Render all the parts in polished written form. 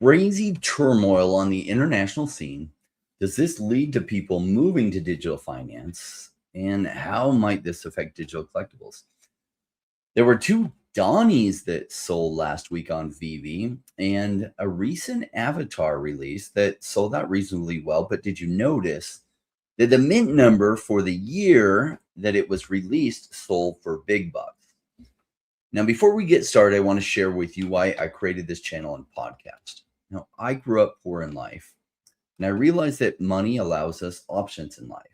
Crazy turmoil on the international scene. Does this lead to people moving to digital finance? And how might this affect digital collectibles? There were two Donnies that sold last week on VeVe and a recent Avatar release that sold out reasonably well. But did you notice that the mint number for the year that it was released sold for big bucks? Now, before we get started, I want to share with you why I created this channel and podcast. Now, I grew up poor in life, and I realized that money allows us options in life.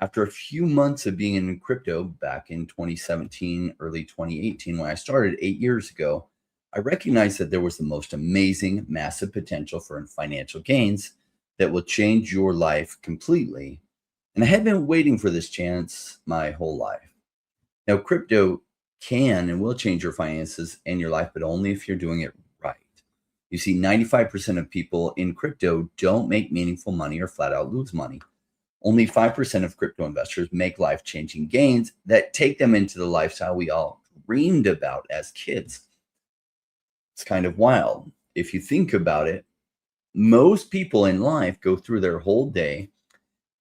After a few months of being in crypto back in 2017, early 2018, when I started 8 years ago, I recognized that there was the most amazing, massive potential for financial gains that will change your life completely. And I had been waiting for this chance my whole life. Now, crypto can and will change your finances and your life, but only if you're doing it right. You see, 95% of people in crypto don't make meaningful money or flat out lose money. Only 5% of crypto investors make life-changing gains that take them into the lifestyle we all dreamed about as kids. It's kind of wild. If you think about it, most people in life go through their whole day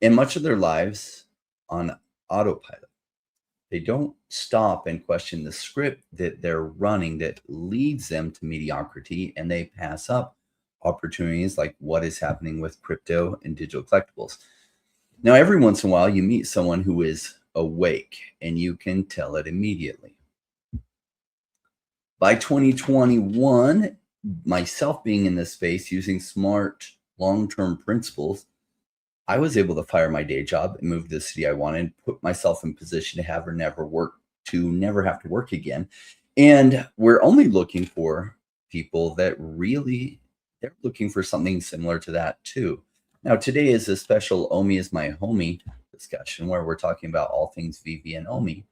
and much of their lives on autopilot. They don't stop and question the script that they're running that leads them to mediocrity, and they pass up opportunities like what is happening with crypto and digital collectibles. Now, every once in a while, you meet someone who is awake, and you can tell it immediately. By 2021, myself being in this space using smart long-term principles, I was able to fire my day job and move to the city I wanted, put myself in position to never have to work again. And we're only looking for people that really, they're looking for something similar to that too. Now, today is a special OMI is my homie discussion where we're talking about all things VeVe and OMI.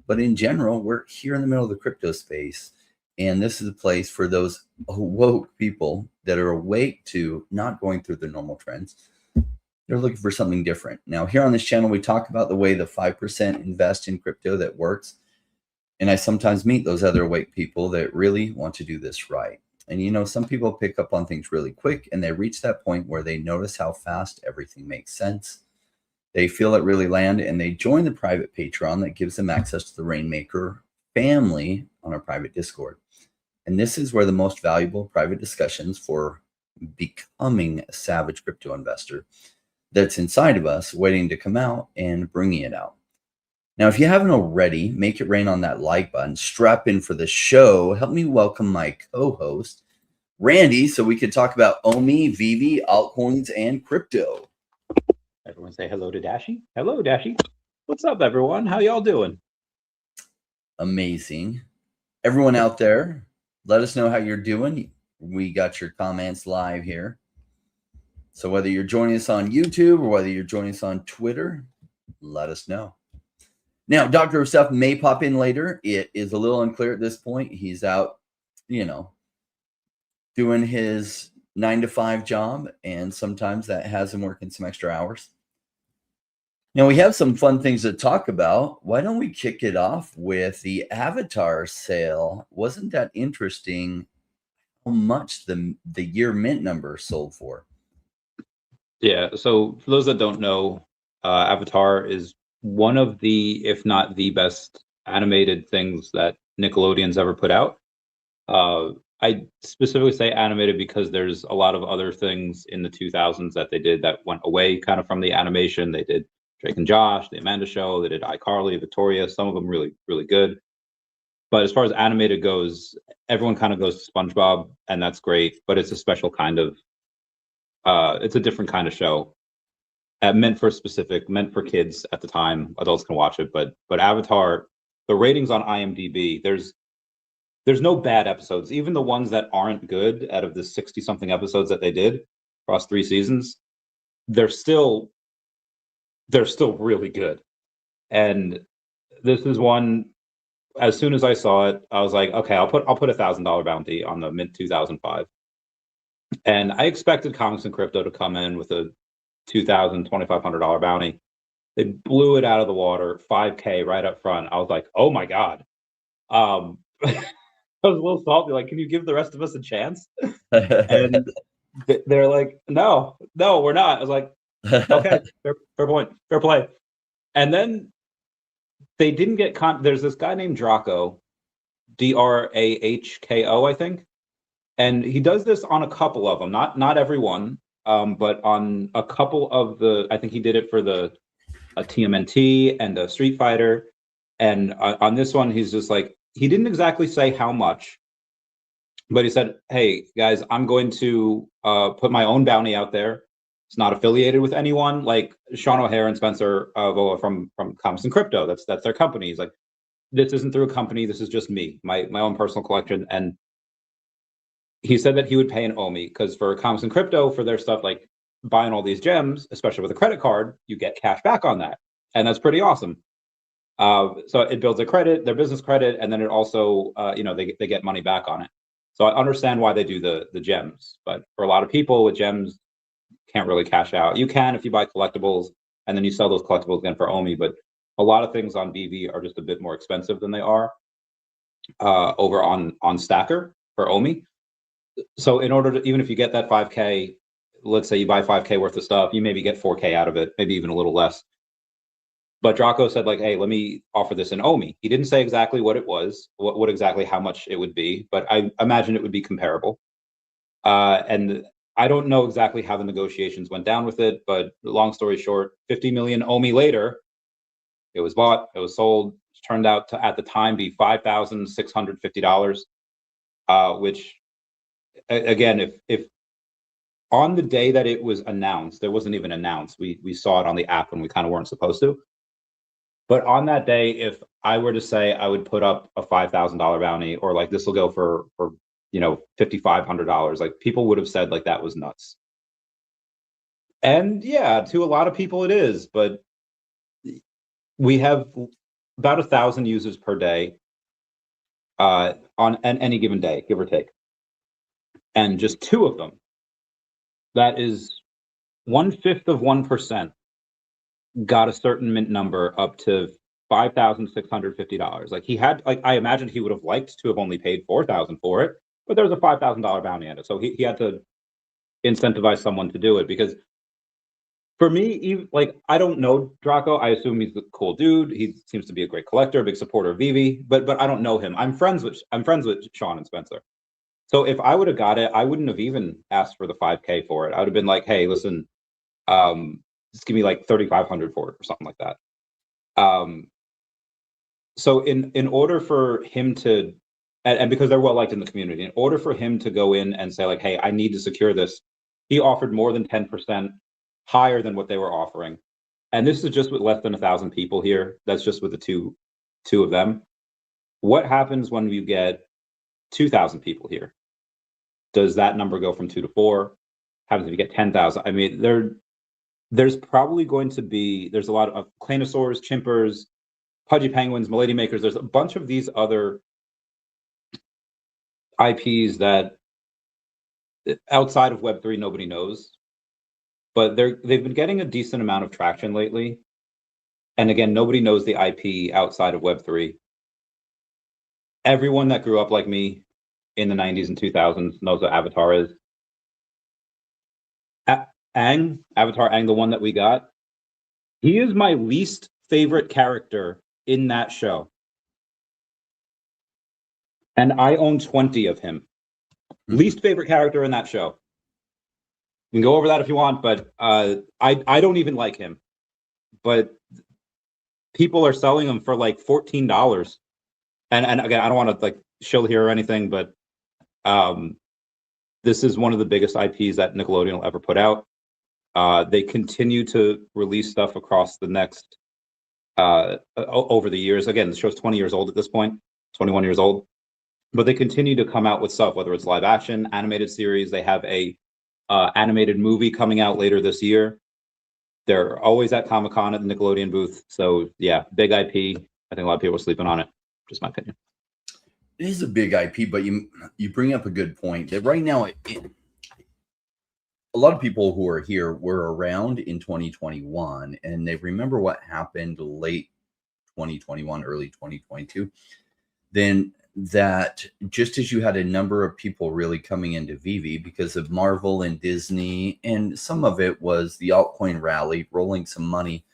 But in general, we're here in the middle of the crypto space. And this is a place for those woke people that are awake to not going through the normal trends. They're looking for something different. Now, here on this channel, we talk about the way the 5% invest in crypto that works. And I sometimes meet those other awake people that really want to do this right. And, you know, some people pick up on things really quick and they reach that point where they notice how fast everything makes sense. They feel it really land and they join the private Patreon that gives them access to the Rainmaker family on our private Discord. And this is where the most valuable private discussions for becoming a savage crypto investor that's inside of us waiting to come out and bringing it out. Now, if you haven't already, make it rain on that like button, strap in for the show. Help me welcome my co-host, Randy, so we could talk about OMI, VeVe, altcoins, and crypto. Everyone say hello to Dashi. Hello, Dashi. What's up, everyone? How y'all doing? Amazing. Everyone out there, let us know how you're doing. We got your comments live here. So whether you're joining us on YouTube or whether you're joining us on Twitter, let us know. Now, Dr. Stuff may pop in later. It is a little unclear at this point. He's out, you know, doing his 9-to-5 job, and sometimes that has him working some extra hours. Now, we have some fun things to talk about. Why don't we kick it off with the Avatar sale? Wasn't that interesting how much the year mint number sold for? Yeah, so for those that don't know, Avatar is one of the, if not the best animated things that Nickelodeon's ever put out. I specifically say animated because there's a lot of other things in the 2000s that they did that went away kind of from the animation. They did Drake and Josh, The Amanda Show, they did iCarly, Victoria, some of them really, really good. But as far as animated goes, everyone kind of goes to SpongeBob, and that's great, but it's a special kind of, it's a different kind of show. Meant for kids at the time. Adults can watch it, but Avatar, the ratings on IMDb, there's no bad episodes. Even the ones that aren't good, out of the 60-something episodes that they did across 3 seasons, they're still really good. And this is one. As soon as I saw it, I was like, okay, I'll put $1,000 bounty on the mint 2005. And I expected comics and crypto to come in with a $2,000, $2,500 bounty. They blew it out of the water, $5K right up front. I was like, oh my God. I was a little salty, like, can you give the rest of us a chance? And they're like, no, we're not. I was like, okay, fair point, fair play. And then they didn't get there's this guy named Draco, DRAHKO, I think. And he does this on a couple of them, not every one, but on a couple of the, I think he did it for a TMNT and a Street Fighter. And on this one, he's just like, he didn't exactly say how much, but he said, hey, guys, I'm going to put my own bounty out there. It's not affiliated with anyone, like Sean O'Hare and Spencer from Comics and Crypto. That's their company. He's like, this isn't through a company. This is just me, my own personal collection. And he said that he would pay an OMI because for Comics and Crypto, for their stuff, like buying all these gems, especially with a credit card, you get cash back on that. And that's pretty awesome. So it builds their business credit, and then it also, they get money back on it. So I understand why they do the gems, but for a lot of people with gems, can't really cash out. You can if you buy collectibles, and then you sell those collectibles again for OMI, but a lot of things on VeVe are just a bit more expensive than they are over on Stacker for OMI. So in order to, even if you get that 5K, let's say you buy 5K worth of stuff, you maybe get 4K out of it, maybe even a little less. But Draco said, like, hey, let me offer this in OMI. He didn't say exactly what it was, what exactly how much it would be, but I imagine it would be comparable. And I don't know exactly how the negotiations went down with it, but long story short, 50 million OMI later, it was bought, it was sold. It turned out to, at the time, be $5,650, which, again, if on the day that it was announced, there wasn't even announced. We saw it on the app when we kind of weren't supposed to. But on that day, if I were to say I would put up a $5,000 bounty, or like this will go for $5,500, like people would have said like that was nuts. And yeah, to a lot of people it is, but we have about 1,000 users per day on any given day, give or take. And just 2 of them, that is 1/5 of 1%, got a certain mint number up to $5,650. Like he had, like I imagined he would have liked to have only paid $4,000 for it, but there was a $5,000 bounty on it, so he had to incentivize someone to do it. Because for me, even, like, I don't know Draco. I assume he's a cool dude. He seems to be a great collector, a big supporter of VeVe, but I don't know him. I'm friends with Sean and Spencer. So if I would have got it, I wouldn't have even asked for the 5K for it. I would have been like, hey, listen, just give me like 3,500 for it or something like that. So in order for him to, and because they're well liked in the community, in order for him to go in and say like, hey, I need to secure this, he offered more than 10% higher than what they were offering. And this is just with less than 1,000 people here. That's just with the two of them. What happens when you get 2,000 people here? Does that number go from 2 to 4? Happens if you get 10,000? I mean, there's probably going to be, there's a lot of Claynosaurs, Chimpers, Pudgy Penguins, Milady Makers. There's a bunch of these other IPs that outside of Web3 nobody knows, but they've been getting a decent amount of traction lately. And again, nobody knows the IP outside of Web3. Everyone that grew up like me in the 90s and 2000s knows what Avatar is. Avatar Aang, the one that we got, he is my least favorite character in that show. And I own 20 of him. Mm-hmm. Least favorite character in that show. You can go over that if you want, but I don't even like him. But people are selling him for like $14. And again, I don't want to like shill here or anything, but this is one of the biggest IPs that Nickelodeon will ever put out. They continue to release stuff across the next over the years. Again, the show's 20 years old at this point, 21 years old, but they continue to come out with stuff, whether it's live action, animated series. They have a animated movie coming out later this year. They're always at Comic-Con at the Nickelodeon booth. So yeah, big IP. I think a lot of people are sleeping on it. Just my opinion. It is a big IP, but you bring up a good point that right now, a lot of people who are here were around in 2021, and they remember what happened late 2021, early 2022. Then that just as you had a number of people really coming into VeVe because of Marvel and Disney, and some of it was the altcoin rally, rolling some money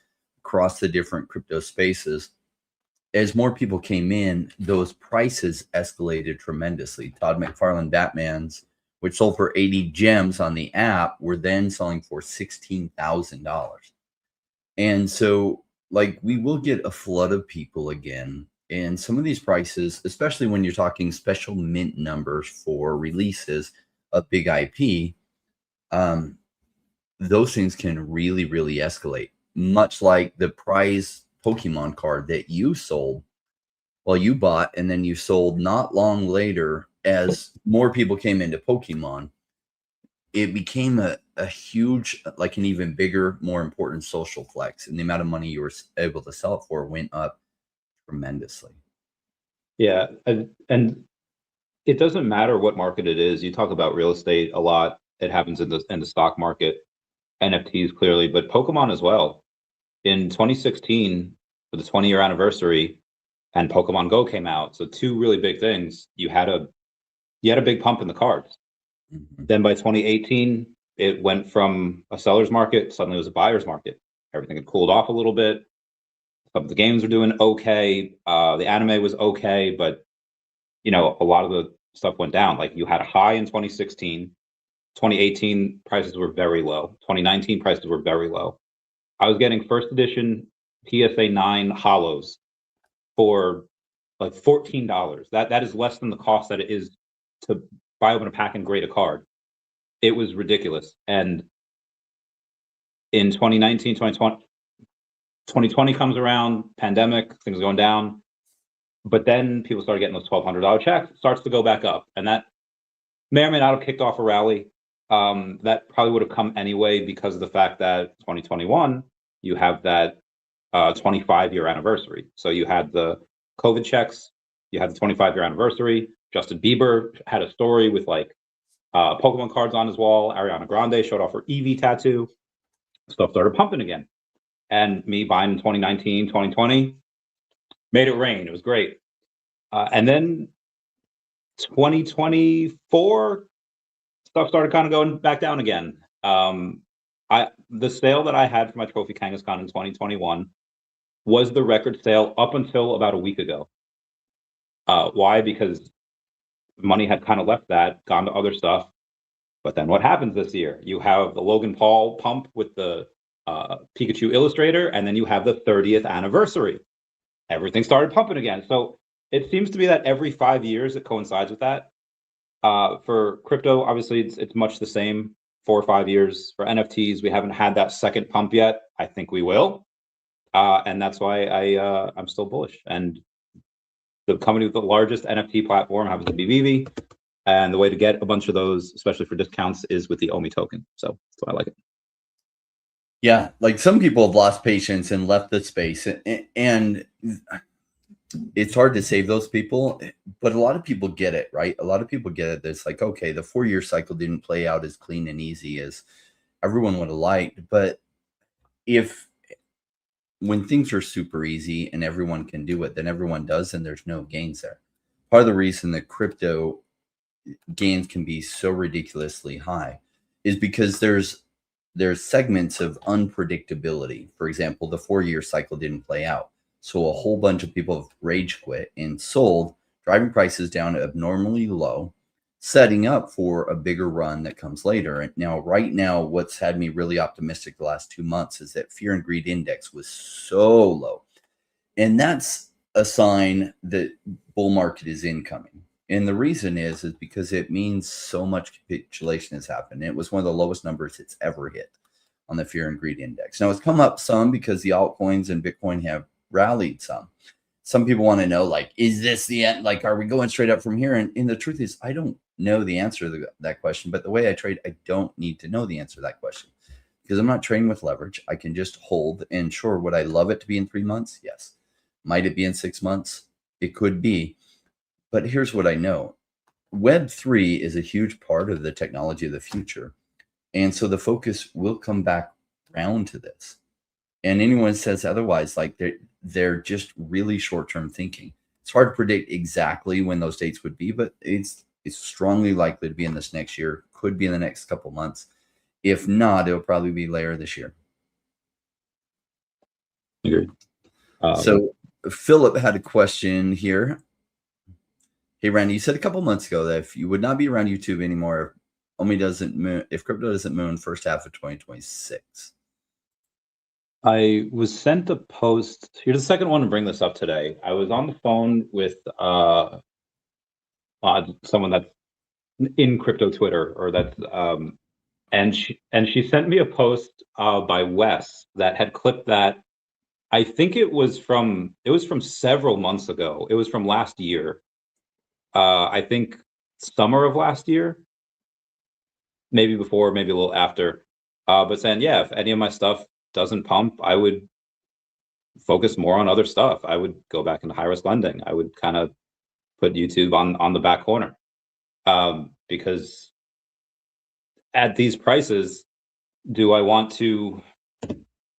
across the different crypto spaces. As more people came in, those prices escalated tremendously. Todd McFarlane Batman's, which sold for 80 gems on the app, were then selling for $16,000. And so, like, we will get a flood of people again. And some of these prices, especially when you're talking special mint numbers for releases of big IP, those things can really, really escalate. Much like the prize Pokemon card that you sold, well, you bought and then you sold not long later. As more people came into Pokemon, it became a huge, like an even bigger, more important social flex, and the amount of money you were able to sell it for went up tremendously. Yeah, and it doesn't matter what market it is. You talk about real estate a lot. It happens in the stock market, NFTs clearly, but Pokemon as well. In 2016, for the 20-year anniversary, and Pokemon Go came out, so two really big things. You had a big pump in the cards. Mm-hmm. Then by 2018, it went from a seller's market, suddenly it was a buyer's market. Everything had cooled off a little bit. Some of the games were doing okay. The anime was okay, but a lot of the stuff went down. Like, you had a high in 2016. 2018 prices were very low. 2019 prices were very low. I was getting first edition PSA 9 holos for like $14. That is less than the cost that it is to buy open a pack and grade a card. It was ridiculous. And in 2019, 2020 comes around, pandemic, things are going down. But then people started getting those $1,200 checks, it starts to go back up. And that may or may not have kicked off a rally. That probably would have come anyway because of the fact that 2021, you have that 25-year anniversary. So you had the COVID checks, you had the 25-year anniversary. Justin Bieber had a story with like Pokemon cards on his wall. Ariana Grande showed off her EV tattoo. Stuff started pumping again. And me buying in 2019, 2020, made it rain. It was great. And then 2024, stuff started kind of going back down again. The sale that I had for my trophy Kangaskhan in 2021 was the record sale up until about a week ago. Why? Because money had kind of left that, gone to other stuff. But then what happens this year? You have the Logan Paul pump with the Pikachu Illustrator, and then you have the 30th anniversary. Everything started pumping again. So it seems to be that every 5 years it coincides with that. For crypto, obviously, it's much the same, 4 or 5 years. For NFTs, we haven't had that second pump yet. I think we will. And that's why I'm still bullish. And the company with the largest NFT platform happens to be VeVe. And the way to get a bunch of those, especially for discounts, is with the OMI token. So that's why I like it. Yeah, like some people have lost patience and left the space, and it's hard to save those people, but a lot of people get it, right? A lot of people get it. It's like, okay, the 4-year cycle didn't play out as clean and easy as everyone would have liked. But when things are super easy and everyone can do it, then everyone does, and there's no gains there. Part of the reason that crypto gains can be so ridiculously high is because there's segments of unpredictability. For example, the 4-year cycle didn't play out. So a whole bunch of people have rage quit and sold, driving prices down abnormally low, setting up for a bigger run that comes later. And right now, what's had me really optimistic the last 2 months is that fear and greed index was so low. And that's a sign that bull market is incoming. And the reason is because it means so much capitulation has happened. It was one of the lowest numbers it's ever hit on the fear and greed index. Now, it's come up some because the altcoins and Bitcoin have rallied some. Some people want to know, like, is this the end? Like, are we going straight up from here? And the truth is, I don't know the answer to that question. But the way I trade, I don't need to know the answer to that question because I'm not trading with leverage. I can just hold. And sure, would I love it to be in 3 months? Yes. Might it be in 6 months? It could be. But here's what I know. Web3 is a huge part of the technology of the future. And so the focus will come back around to this. And anyone says otherwise, like they're just really short-term thinking. It's hard to predict exactly when those dates would be, but it's strongly likely to be in this next year. Could be in the next couple months. If not, it'll probably be later this year. Agreed. So Philip had a question here. Hey, Randy, you said a couple months ago that if you would not be around YouTube anymore, if crypto doesn't moon first half of 2026. I was sent a post. You're the second one to bring this up today. I was on the phone with someone that's in crypto Twitter, or that's and she sent me a post by Wes that had clipped that. I think it was from several months ago. It was from last year. I think summer of last year, maybe before, maybe a little after. But saying, yeah, if any of my stuff doesn't pump, I would focus more on other stuff. I would go back into high risk lending. I would kind of put YouTube on the back corner, because at these prices, do I want to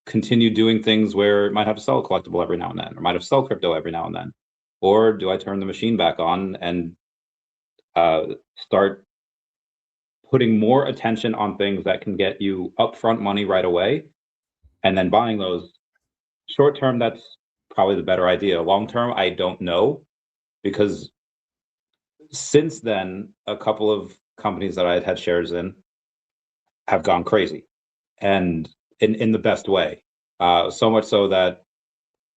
continue doing things where it might have to sell a collectible every now and then, or might have to sell crypto every now and then? Or do I turn the machine back on and start putting more attention on things that can get you upfront money right away, and then buying those? Short term, that's probably the better idea. Long term, I don't know, because since then, a couple of companies that I had shares in have gone crazy, and in the best way. So much so that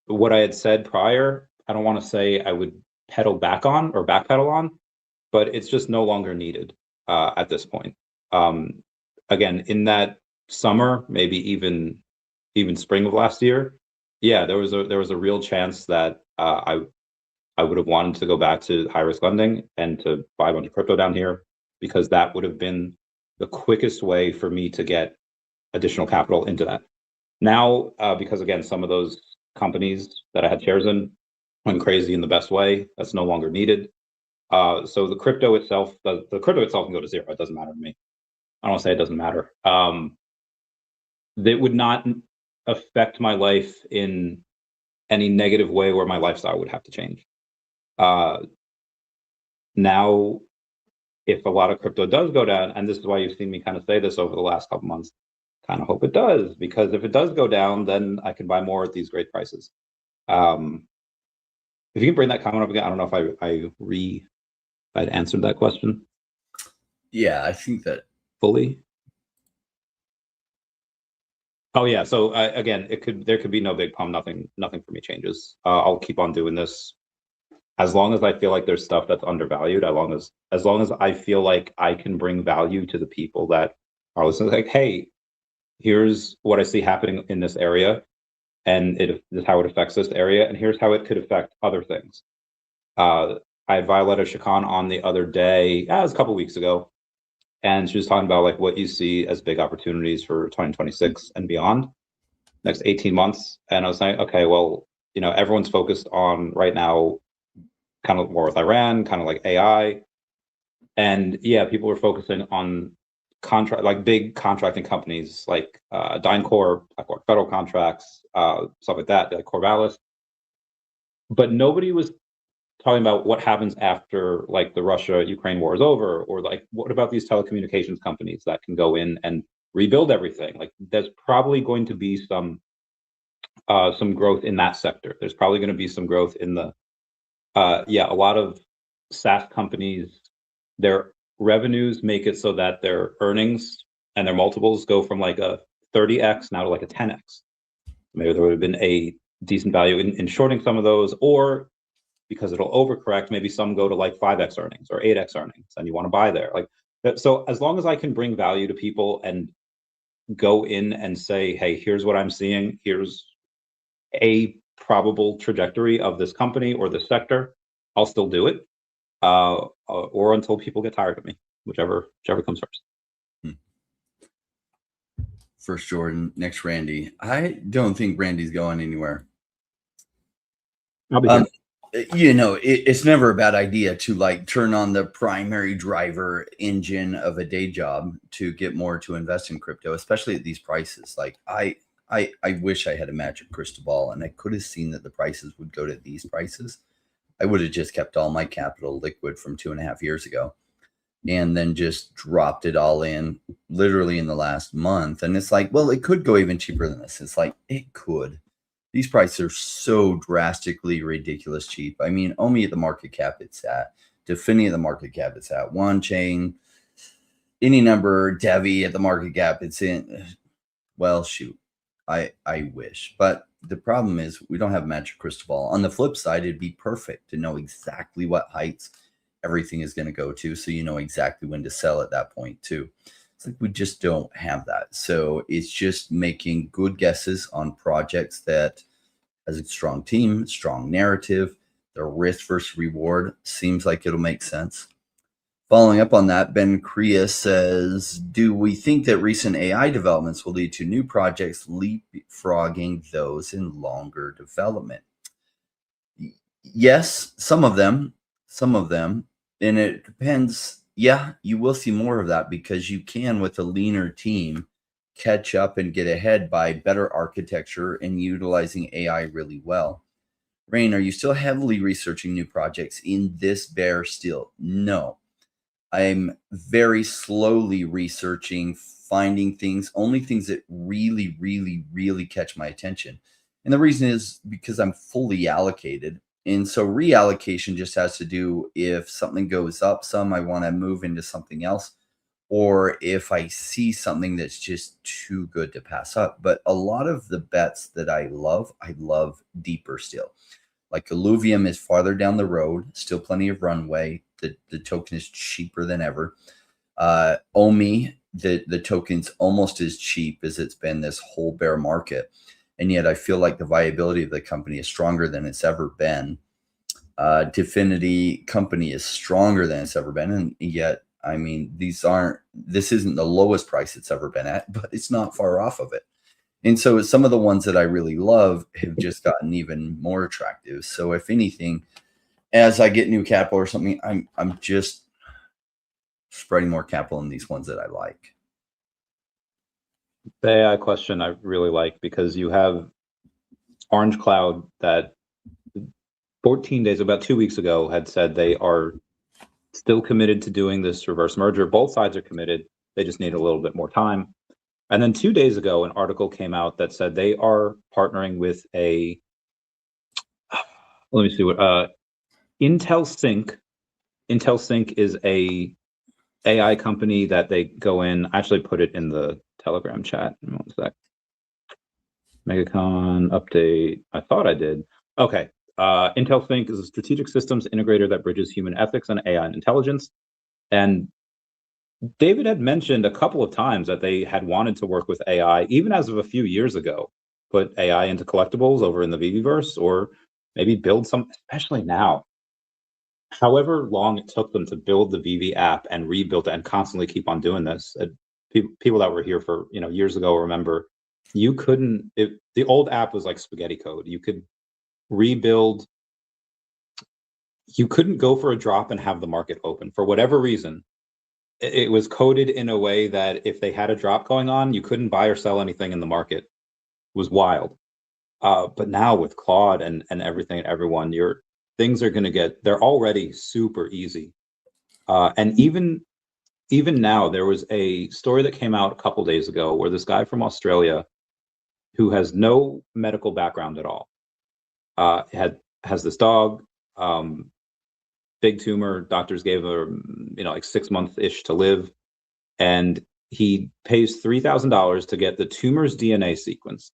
what I had said prior, I don't want to say I would pedal back on or backpedal on, but it's just no longer needed at this point. Again, in that summer, maybe even spring of last year, yeah, there was a real chance that I would have wanted to go back to high risk lending and to buy a bunch of crypto down here, because that would have been the quickest way for me to get additional capital into that. Now, because again, some of those companies that I had shares in went crazy in the best way, that's no longer needed. So the crypto itself can go to zero. It doesn't matter to me. I don't want to say it doesn't matter. It would not affect my life in any negative way where my lifestyle would have to change. Now, if a lot of crypto does go down, and this is why you've seen me kind of say this over the last couple months, kind of hope it does, because if it does go down, then I can buy more at these great prices. If you can bring that comment up again, I don't know if I'd answered that question. Yeah, I think that fully. Oh yeah, so again, there could be no big pump. Nothing for me changes. I'll keep on doing this as long as I feel like there's stuff that's undervalued. As long as I feel like I can bring value to the people that are listening. Like, hey, here's what I see happening in this area, and this is how it affects this area, and here's how it could affect other things. I had Violetta Chacon on the other day, it was a couple weeks ago, and she was talking about like what you see as big opportunities for 2026 and beyond, next 18 months. And I was saying, okay, well, everyone's focused on right now kind of war with Iran, kind of like AI. And yeah, people were focusing on big contracting companies like DynCorp, Blackwater Federal Contracts, stuff like that, like Corvallis. But nobody was talking about what happens after like the Russia-Ukraine war is over, or like what about these telecommunications companies that can go in and rebuild everything? Like there's probably going to be some growth in that sector. There's probably going to be some growth in the a lot of SaaS companies, their revenues make it so that their earnings and their multiples go from like a 30x now to like a 10x. Maybe there would have been a decent value in shorting some of those, or because it'll overcorrect, maybe some go to like 5x earnings or 8x earnings, and you want to buy there. Like, so as long as I can bring value to people and go in and say, hey, here's what I'm seeing, here's a probable trajectory of this company or this sector, I'll still do it, or until people get tired of me, whichever comes first. First Jordan, next Randy. I don't think Randy's going anywhere. I'll be here. It's never a bad idea to like turn on the primary driver engine of a day job to get more to invest in crypto, especially at these prices. Like I wish I had a magic crystal ball and I could have seen that the prices would go to these prices. I would have just kept all my capital liquid from 2.5 years ago and then just dropped it all in literally in the last month. And it's like, well, it could go even cheaper than this. It's like, it could. These prices are so drastically ridiculous cheap. I mean, OMI at the market cap it's at, DEVVE at the market cap it's at, one chain, any number, DEVVE at the market cap it's in. Well, shoot, I wish. But the problem is we don't have a magic crystal ball. On the flip side, it'd be perfect to know exactly what heights everything is going to go to, so you know exactly when to sell at that point too. It's like we just don't have that. So it's just making good guesses on projects that has a strong team, strong narrative, their risk versus reward seems like it'll make sense. Following up on that, Ben Crea says, do we think that recent AI developments will lead to new projects leapfrogging those in longer development? Yes, some of them. And it depends. Yeah, you will see more of that because you can, with a leaner team, catch up and get ahead by better architecture and utilizing AI really well. Rain, are you still heavily researching new projects in this bear still? No. I'm very slowly researching, finding things, only things that really, really, really catch my attention. And the reason is because I'm fully allocated. And so reallocation just has to do if something goes up some, I want to move into something else, or if I see something that's just too good to pass up. But a lot of the bets that I love deeper still. Like Illuvium is farther down the road, still plenty of runway. The token is cheaper than ever. OMI, the token's almost as cheap as it's been this whole bear market. And yet I feel like the viability of the company is stronger than it's ever been. Definity company is stronger than it's ever been. And yet, I mean, this isn't the lowest price it's ever been at, but it's not far off of it. And so some of the ones that I really love have just gotten even more attractive. So if anything, as I get new capital or something, I'm just spreading more capital in these ones that I like. The AI question I really like because you have Orange Cloud that 14 days, about 2 weeks ago, had said they are still committed to doing this reverse merger. Both sides are committed. They just need a little bit more time. And then 2 days ago, an article came out that said they are partnering with let me see what, Intel Sync. Intel Sync is a AI company that they go in, I actually put it in the Telegram chat. One sec. Megacon update. I thought I did. Okay. Intel Sync is a strategic systems integrator that bridges human ethics and AI and intelligence. And David had mentioned a couple of times that they had wanted to work with AI, even as of a few years ago, put AI into collectibles over in the VeVeverse, or maybe build some, especially now. However long it took them to build the VeVe app and rebuild it and constantly keep on doing this, people that were here for years ago remember you couldn't. The old app was like spaghetti code. You could rebuild. You couldn't go for a drop and have the market open for whatever reason. It was coded in a way that if they had a drop going on, you couldn't buy or sell anything in the market. It was wild. But now with Claude and everything and everyone, things are going to get, they're already super easy. And even now, there was a story that came out a couple days ago where this guy from Australia who has no medical background at all has this dog, big tumor. Doctors gave her, like 6 months-ish to live. And he pays $3,000 to get the tumor's DNA sequence.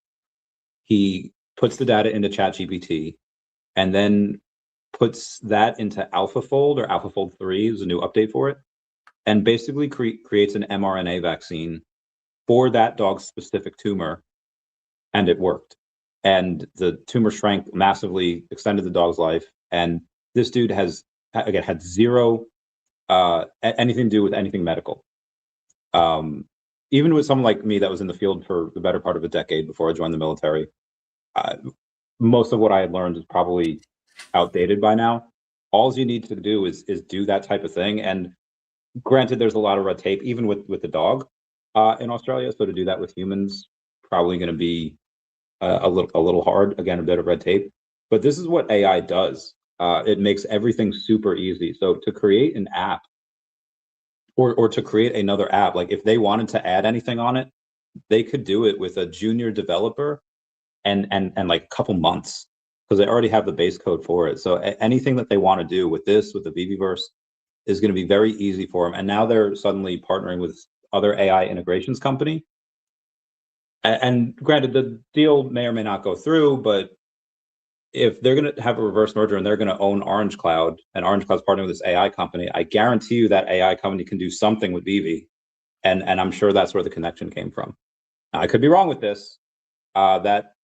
He puts the data into ChatGPT and then puts that into AlphaFold, or AlphaFold 3 is a new update for it, and basically creates an mRNA vaccine for that dog's specific tumor. And it worked. And the tumor shrank massively, extended the dog's life. And this dude has, again, had zero anything to do with anything medical. Even with someone like me that was in the field for the better part of a decade before I joined the military, most of what I had learned is probably outdated by now. All you need to do is do that type of thing. And granted, there's a lot of red tape, even with the dog in Australia. So to do that with humans, probably going to be a little hard. Again, a bit of red tape. But this is what AI does. it makes everything super easy. So to create an app or to create another app, like if they wanted to add anything on it, they could do it with a junior developer and like a couple months, because they already have the base code for it. So anything that they want to do with this, with the VeVeverse, is going to be very easy for them. And now they're suddenly partnering with other AI integrations company. And granted, the deal may or may not go through, but if they're going to have a reverse merger and they're going to own Orange Cloud, and Orange Cloud's partnering with this AI company, I guarantee you that AI company can do something with VeVe. And I'm sure that's where the connection came from. Now, I could be wrong with this. That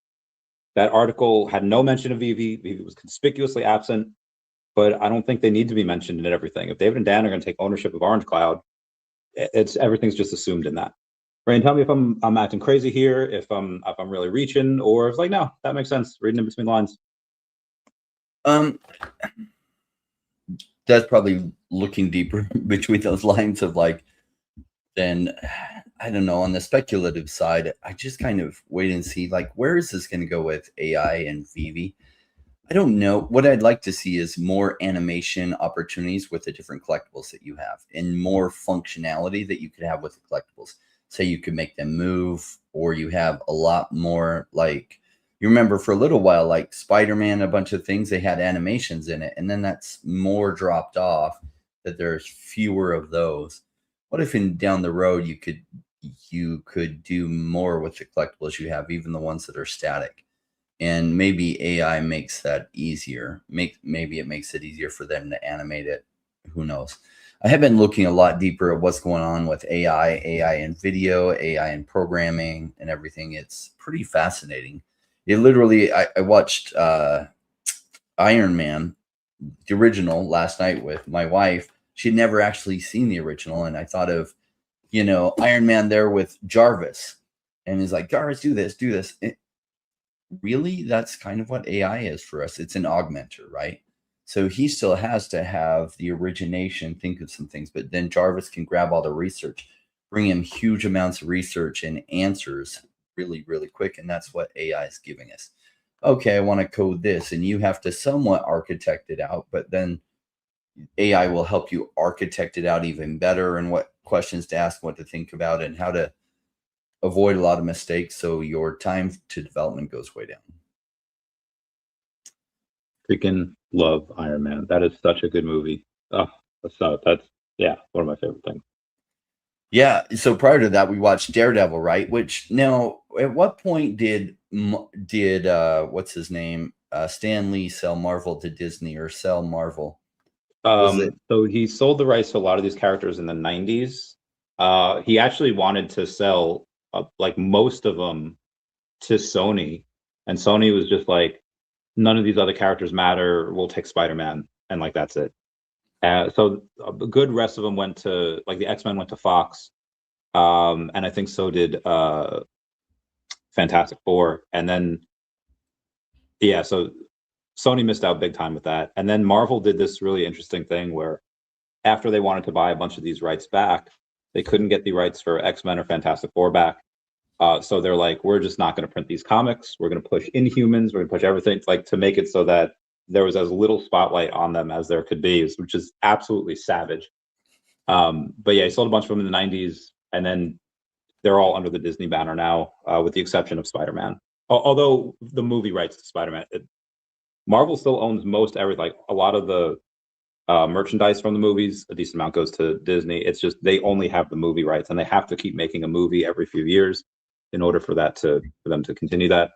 article had no mention of VeVe. VeVe was conspicuously absent, but I don't think they need to be mentioned in everything. If David and Dan are going to take ownership of Orange Cloud, everything's just assumed in that. Rain, tell me if I'm acting crazy here, if I'm really reaching, or if like, no, that makes sense. Reading in between lines. That's probably looking deeper between those lines of like, then I don't know, on the speculative side, I just kind of wait and see, like, where is this going to go with AI and VeVe? I don't know. What I'd like to see is more animation opportunities with the different collectibles that you have, and more functionality that you could have with the collectibles. Say you could make them move, or you have a lot more, like, you remember for a little while, like Spider-Man, a bunch of things, they had animations in it, and then that's more dropped off, that there's fewer of those. What if down the road you could do more with the collectibles you have, even the ones that are static? And maybe AI makes that easier. Maybe it makes it easier for them to animate it. Who knows? I have been looking a lot deeper at what's going on with AI in video, AI in programming, and everything. It's pretty fascinating. It literally, I watched Iron Man, the original, last night with my wife. She'd never actually seen the original, and I thought of, Iron Man there with Jarvis, and he's like, Jarvis, do this, do this. Really, that's kind of what AI is for us. It's an augmenter, right? So he still has to have the origination, think of some things, but then Jarvis can grab all the research, bring him huge amounts of research and answers really, really quick. And that's what AI is giving us. Okay, I want to code this, and you have to somewhat architect it out, but then AI will help you architect it out even better, and what questions to ask, what to think about, and how to avoid a lot of mistakes, so your time to development goes way down. Freaking love Iron Man. That is such a good movie. Oh, that's yeah, one of my favorite things. Yeah. So prior to that, we watched Daredevil, right? Which now, at what point did what's his name, Stan Lee, sell Marvel to Disney, or sell Marvel? So he sold the rights to a lot of these characters in the 90s. He actually wanted to sell like most of them to Sony, and Sony was just like, none of these other characters matter. We'll take Spider-Man, and like that's it. So a good rest of them went to, like, the X-Men went to Fox, and I think so did Fantastic Four, and then yeah, so Sony missed out big time with that. And then Marvel did this really interesting thing where, after they wanted to buy a bunch of these rights back, they couldn't get the rights for X-Men or Fantastic Four back. So they're like, we're just not going to print these comics. We're going to push Inhumans. We're going to push everything, like, to make it so that there was as little spotlight on them as there could be, which is absolutely savage. But yeah, he sold a bunch of them in the 90s, and then they're all under the Disney banner now, with the exception of Spider-Man. Although the movie rights to Spider-Man, Marvel still owns most everything. Like, a lot of the merchandise from the movies, a decent amount goes to Disney. It's just they only have the movie rights, and they have to keep making a movie every few years in order for them to continue that.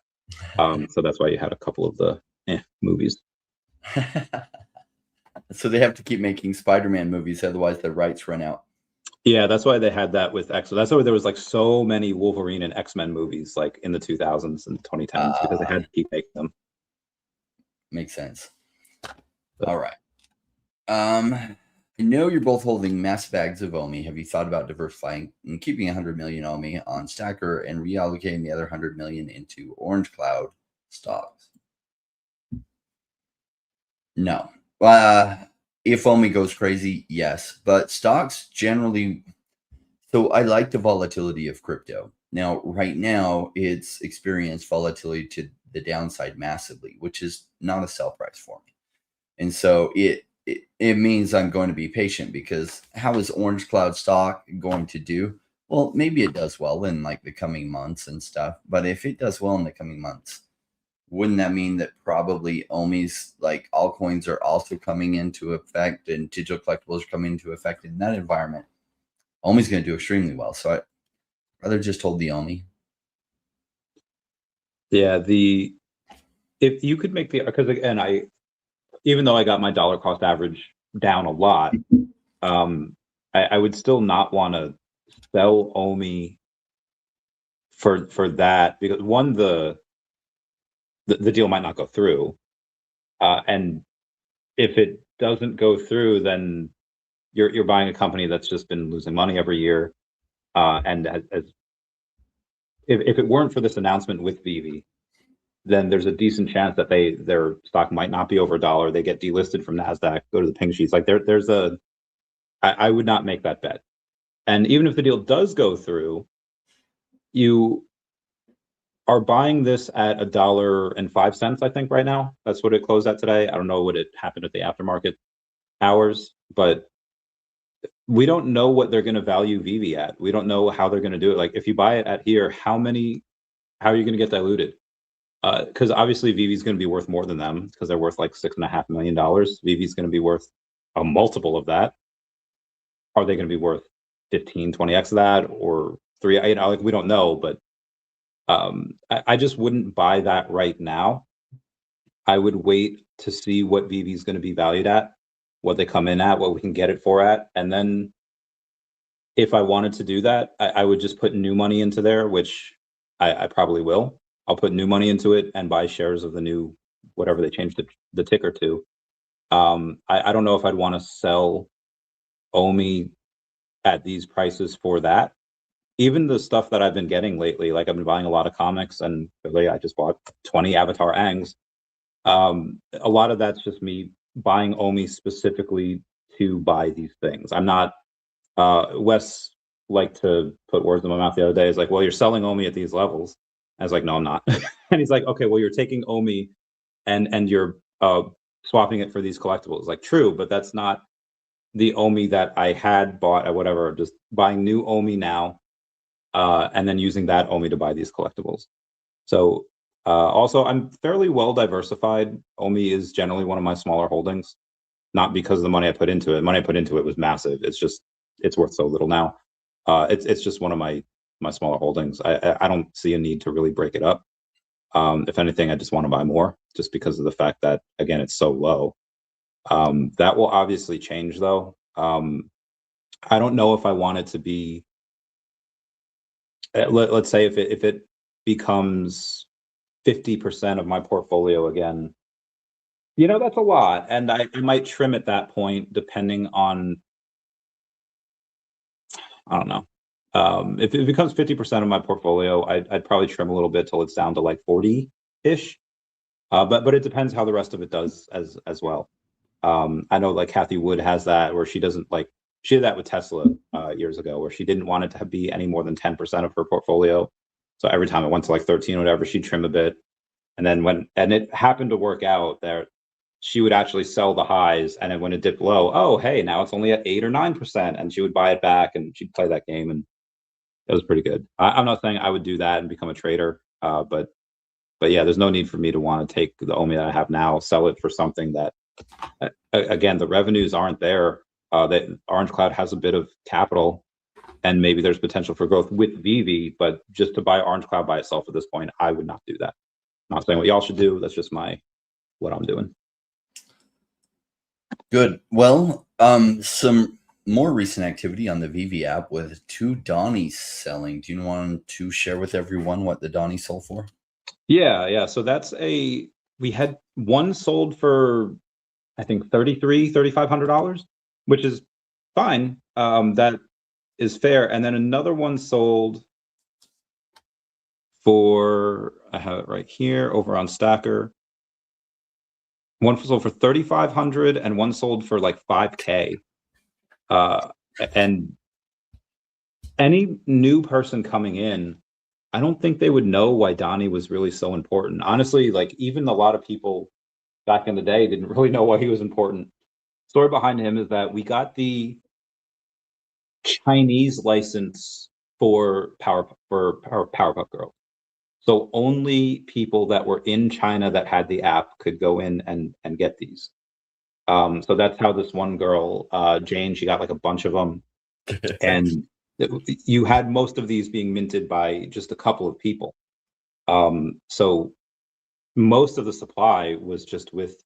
So that's why you had a couple of the movies. So they have to keep making Spider-Man movies, otherwise their rights run out. Yeah, that's why they had that with X. So that's why there was like so many Wolverine and X-Men movies, like in the 2000s and 2010s, because they had to keep making them. Makes sense. All right. I know you're both holding mass bags of OMI. Have you thought about diversifying and keeping 100 million OMI on Stacker and reallocating the other 100 million into Orange Cloud stocks? No. If OMI goes crazy, yes. But stocks generally, so I like the volatility of crypto. Now, right now, it's experienced volatility to the downside massively, which is not a sell price for me. And so it means I'm going to be patient, because how is Orange Cloud stock going to do? Well, maybe it does well in like the coming months and stuff, but if it does well in the coming months, wouldn't that mean that probably OMI's, like altcoins, are also coming into effect and digital collectibles are coming into effect in that environment? OMI's going to do extremely well. So I'd rather just hold the OMI. Yeah, if you could make because again, even though I got my dollar cost average down a lot, I would still not want to sell OMI for that, because one, the deal might not go through, and if it doesn't go through, then you're buying a company that's just been losing money every year, and if it weren't for this announcement with VeVe, then there's a decent chance that their stock might not be over $1. They get delisted from NASDAQ, go to the pink sheets. Like I would not make that bet. And even if the deal does go through, you are buying this at $1.05, I think, right now. That's what it closed at today. I don't know what it happened at the aftermarket hours, but we don't know what they're going to value VeVe at. We don't know how they're going to do it. Like, if you buy it at here, how are you going to get diluted? Because obviously VeVe is going to be worth more than them, because they're worth like $6.5 million. VeVe is going to be worth a multiple of that. Are they going to be worth 15, 20x of that, or 3? Like, we don't know, but I just wouldn't buy that right now. I would wait to see what VeVe is going to be valued at, what they come in at, what we can get it for at, and then if I wanted to do that, I would just put new money into there, which I probably will. I'll put new money into it and buy shares of the new, whatever they changed the ticker to. I don't know if I'd want to sell OMI at these prices for that. Even the stuff that I've been getting lately, like I've been buying a lot of comics, and lately I just bought 20 Avatar Angs. A lot of that's just me buying OMI specifically to buy these things. I'm not, Wes liked to put words in my mouth the other day. He's like, well, you're selling OMI at these levels. I was like, no, I'm not. And he's like, okay, well, you're taking OMI and you're swapping it for these collectibles. Like, true, but that's not the OMI that I had bought at whatever. Just buying new OMI now, and then using that OMI to buy these collectibles. So also, I'm fairly well diversified. OMI is generally one of my smaller holdings, not because of the money I put into it. Money I put into it was massive. It's just, it's worth so little now. It's just one of my smaller holdings. I don't see a need to really break it up. If anything, I just want to buy more, just because of the fact that, again, it's so low. That will obviously change, though. I don't know if I want it to be, let's say if it becomes 50% of my portfolio again, that's a lot, and I might trim at that point, depending on, I don't know. If it becomes 50% of my portfolio, I'd probably trim a little bit till it's down to like 40-ish. But it depends how the rest of it does as well. I know like Kathy Wood has that, where she doesn't like, she did that with Tesla years ago, where she didn't want it to be any more than 10% of her portfolio. So every time it went to like 13 or whatever, she'd trim a bit. And then and it happened to work out there, she would actually sell the highs, and then when it dipped low, oh, hey, now it's only at 8 or 9%, and she would buy it back, and she'd play that game, and it was pretty good. I'm not saying I would do that and become a trader, but yeah, there's no need for me to want to take the OMI that I have now, sell it for something that, again, the revenues aren't there. That Orange Cloud has a bit of capital, and maybe there's potential for growth with VeVe, but just to buy Orange Cloud by itself at this point, I would not do that. I'm not saying what y'all should do. That's just what I'm doing. Good. Well, some more recent activity on the VeVe app with 2 Donnies selling. Do you want to share with everyone what the Donnie sold for? Yeah. So we had one sold for, I think, $3,500, which is fine. That is fair. And then another one sold for, I have it right here over on Stacker. One sold for $3,500 and one sold for like $5K. And any new person coming in, I don't think they would know why Donnie was really so important. Honestly, like, even a lot of people back in the day didn't really know why he was important. Story behind him is that we got the Chinese license for Powerpuff Girls. So only people that were in China that had the app could go in and get these. So that's how this one girl, Jane, she got like a bunch of them, and you had most of these being minted by just a couple of people. So most of the supply was just with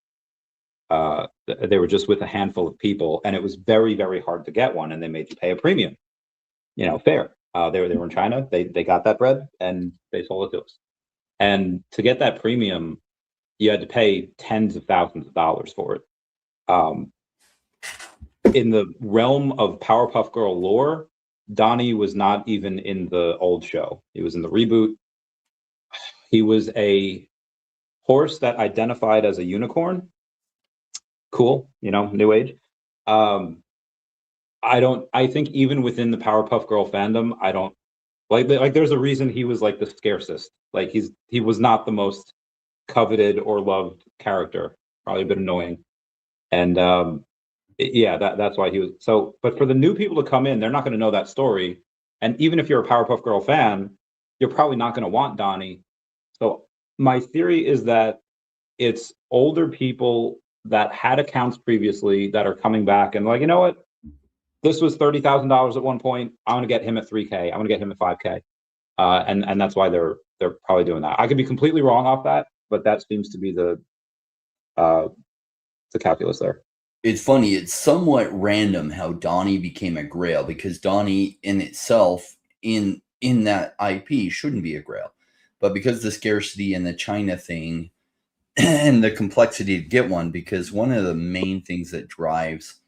they were just with a handful of people, and it was very, very hard to get one, and they made you pay a premium. Fair. They were in China. They got that bread and they sold it to us. And to get that premium, you had to pay tens of thousands of dollars for it. In the realm of Powerpuff Girl lore, Donnie was not even in the old show. He was in the reboot. He was a horse that identified as a unicorn. Cool, new age. I think even within the Powerpuff Girl fandom, I don't like there's a reason he was like the scarcest. Like he was not the most coveted or loved character, probably a bit annoying. And yeah, that's why he was so. But for the new people to come in, they're not going to know that story. And even if you're a Powerpuff Girl fan, you're probably not going to want Donnie. So my theory is that it's older people that had accounts previously that are coming back and like, you know what? This was $30,000 at one point. I want to get him at 3K. I want to get him at 5K. And that's why they're probably doing that. I could be completely wrong off that, but that seems to be the calculus there. It's funny. It's somewhat random how Donnie became a Grail, because Donnie in itself in that IP shouldn't be a Grail, but because the scarcity and the China thing and the complexity to get one, because one of the main things that drives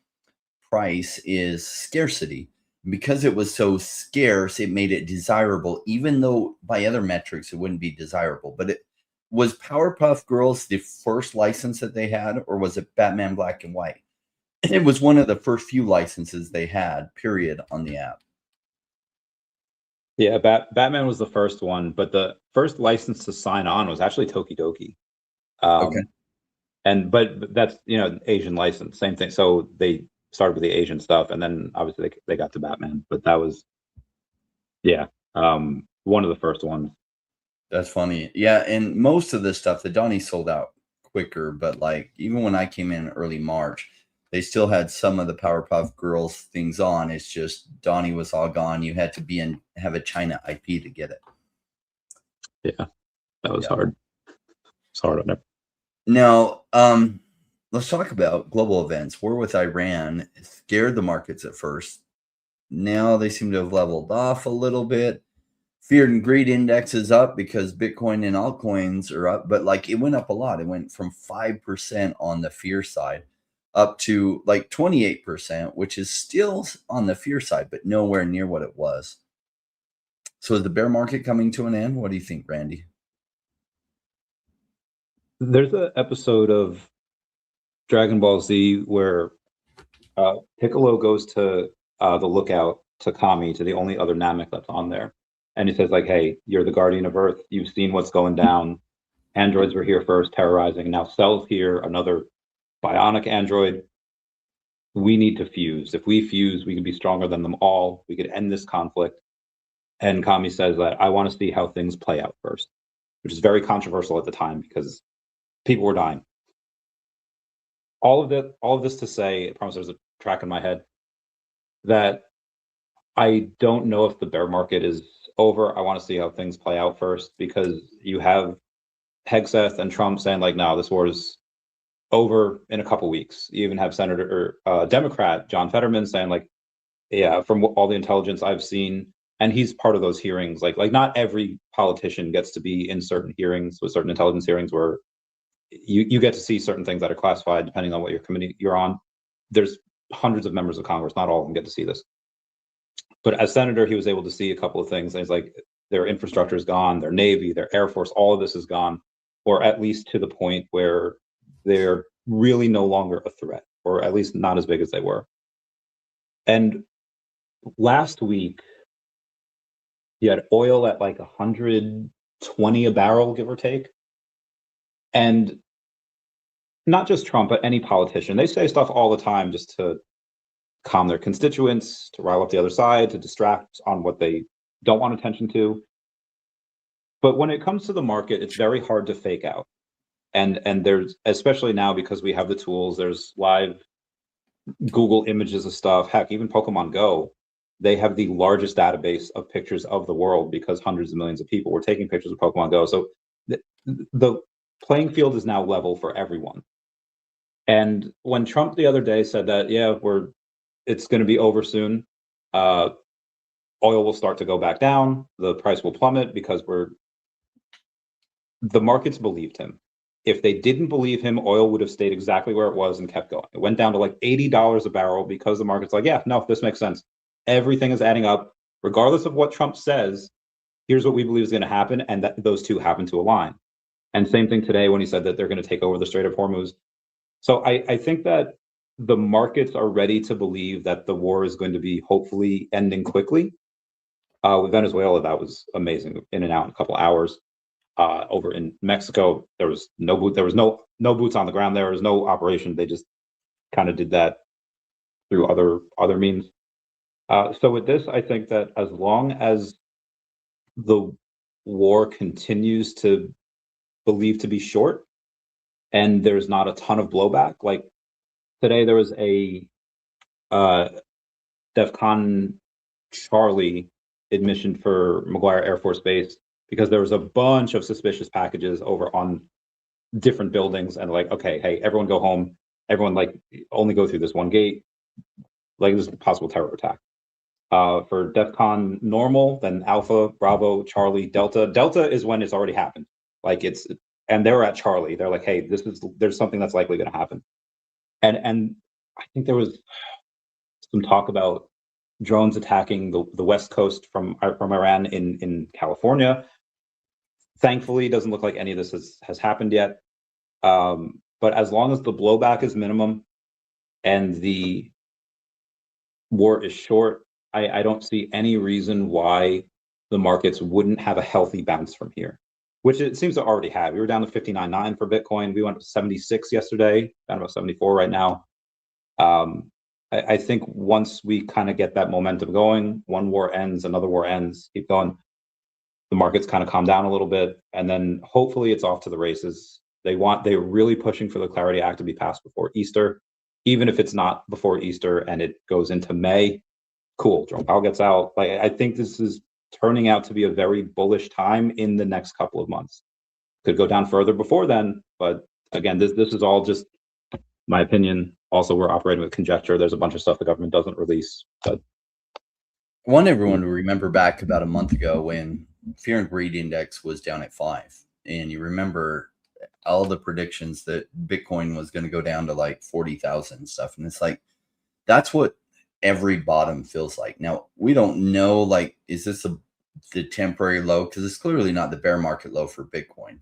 price is scarcity. Because it was so scarce, it made it desirable, even though by other metrics it wouldn't be desirable. But it was Powerpuff Girls the first license that they had, or was it Batman Black and White? It was one of the first few licenses they had, period, on the app. Yeah, Batman was the first one, but the first license to sign on was actually Tokidoki. Okay. But that's Asian license, same thing. So they started with the Asian stuff, and then obviously they got to Batman. But that was, one of the first ones. That's funny. Yeah, and most of the stuff, the Donnie sold out quicker, but like even when I came in early March, they still had some of the Powerpuff Girls things on. It's just Donnie was all gone. You had to have a China IP to get it. Yeah, that was hard. It's hard on it. Now, let's talk about global events. War with Iran scared the markets at first. Now they seem to have leveled off a little bit. Fear and greed index is up because Bitcoin and altcoins are up, but like it went up a lot. It went from 5% on the fear side up to like 28%, which is still on the fear side, but nowhere near what it was. So is the bear market coming to an end? What do you think, Randy? There's an episode of Dragon Ball Z where Piccolo goes to the lookout to Kami, to the only other Namek that's on there. And he says, like, hey, you're the guardian of Earth. You've seen what's going down. Androids were here first, terrorizing. Now Cell's here, another bionic android. We need to fuse. If we fuse, we can be stronger than them all. We could end this conflict. And Kami says that I want to see how things play out first, which is very controversial at the time because people were dying. All of this to say, I promise there's a track in my head, that I don't know if the bear market is over. I want to see how things play out first, because you have Hegseth and Trump saying like, no, this war is over in a couple weeks. You even have Democrat John Fetterman saying like, yeah, from all the intelligence I've seen, and he's part of those hearings. Like not every politician gets to be in certain hearings, with certain intelligence hearings where you get to see certain things that are classified depending on what your committee you're on. There's hundreds of members of Congress, not all of them get to see this. But as senator, he was able to see a couple of things. And he's like, their infrastructure is gone, their Navy, their Air Force, all of this is gone, or at least to the point where they're really no longer a threat, or at least not as big as they were. And last week, you had oil at like 120 a barrel, give or take. And not just Trump, but any politician, they say stuff all the time just to calm their constituents, to rile up the other side, to distract on what they don't want attention to. But when it comes to the market, it's very hard to fake out. And there's, especially now because we have the tools, there's live Google images of stuff. Heck, even Pokemon Go, they have the largest database of pictures of the world because hundreds of millions of people were taking pictures of Pokemon Go. So the playing field is now level for everyone. And when Trump the other day said that, yeah, it's going to be over soon, oil will start to go back down, the price will plummet because the markets believed him. If they didn't believe him, oil would have stayed exactly where it was and kept going. It went down to like $80 a barrel because the market's like, yeah, no, this makes sense. Everything is adding up. Regardless of what Trump says, here's what we believe is going to happen, and that those two happen to align. And same thing today when he said that they're going to take over the Strait of Hormuz. So I think that the markets are ready to believe that the war is going to be hopefully ending quickly. With Venezuela, that was amazing, in and out in a couple hours. Over in Mexico, there was no boots on the ground. There was no operation. They just kind of did that through other means. So with this, I think that as long as the war continues to believe to be short, and there's not a ton of blowback, like today there was a DEFCON Charlie admission for McGuire Air Force Base because there was a bunch of suspicious packages over on different buildings, and like, okay, hey, everyone go home. Everyone like only go through this one gate. Like this is a possible terror attack. For DEFCON normal, then Alpha, Bravo, Charlie, Delta. Delta is when it's already happened. Like and they're at Charlie. They're like, hey, there's something that's likely going to happen. And I think there was some talk about drones attacking the West Coast from Iran in California. Thankfully, it doesn't look like any of this has happened yet. But as long as the blowback is minimum and the war is short, I don't see any reason why the markets wouldn't have a healthy bounce from here, which it seems to already have. We were down to 59.9 for Bitcoin. We went to 76 yesterday, down about 74 right now. I think once we kind of get that momentum going, one war ends, another war ends, keep going, the markets kind of calm down a little bit, and then hopefully it's off to the races. They're really pushing for the Clarity Act to be passed before Easter. Even if it's not before Easter and it goes into May, cool, Jerome Powell gets out. Like, I think this is turning out to be a very bullish time in the next couple of months. Could go down further before then, but again, this is all just my opinion. Also, we're operating with conjecture. There's a bunch of stuff the government doesn't release. But I want everyone to remember back about a month ago when Fear and Greed Index was down at 5. And you remember all the predictions that Bitcoin was going to go down to like 40,000 and stuff. And it's like, that's what every bottom feels like. Now, we don't know, like, is this the temporary low? Because it's clearly not the bear market low for Bitcoin.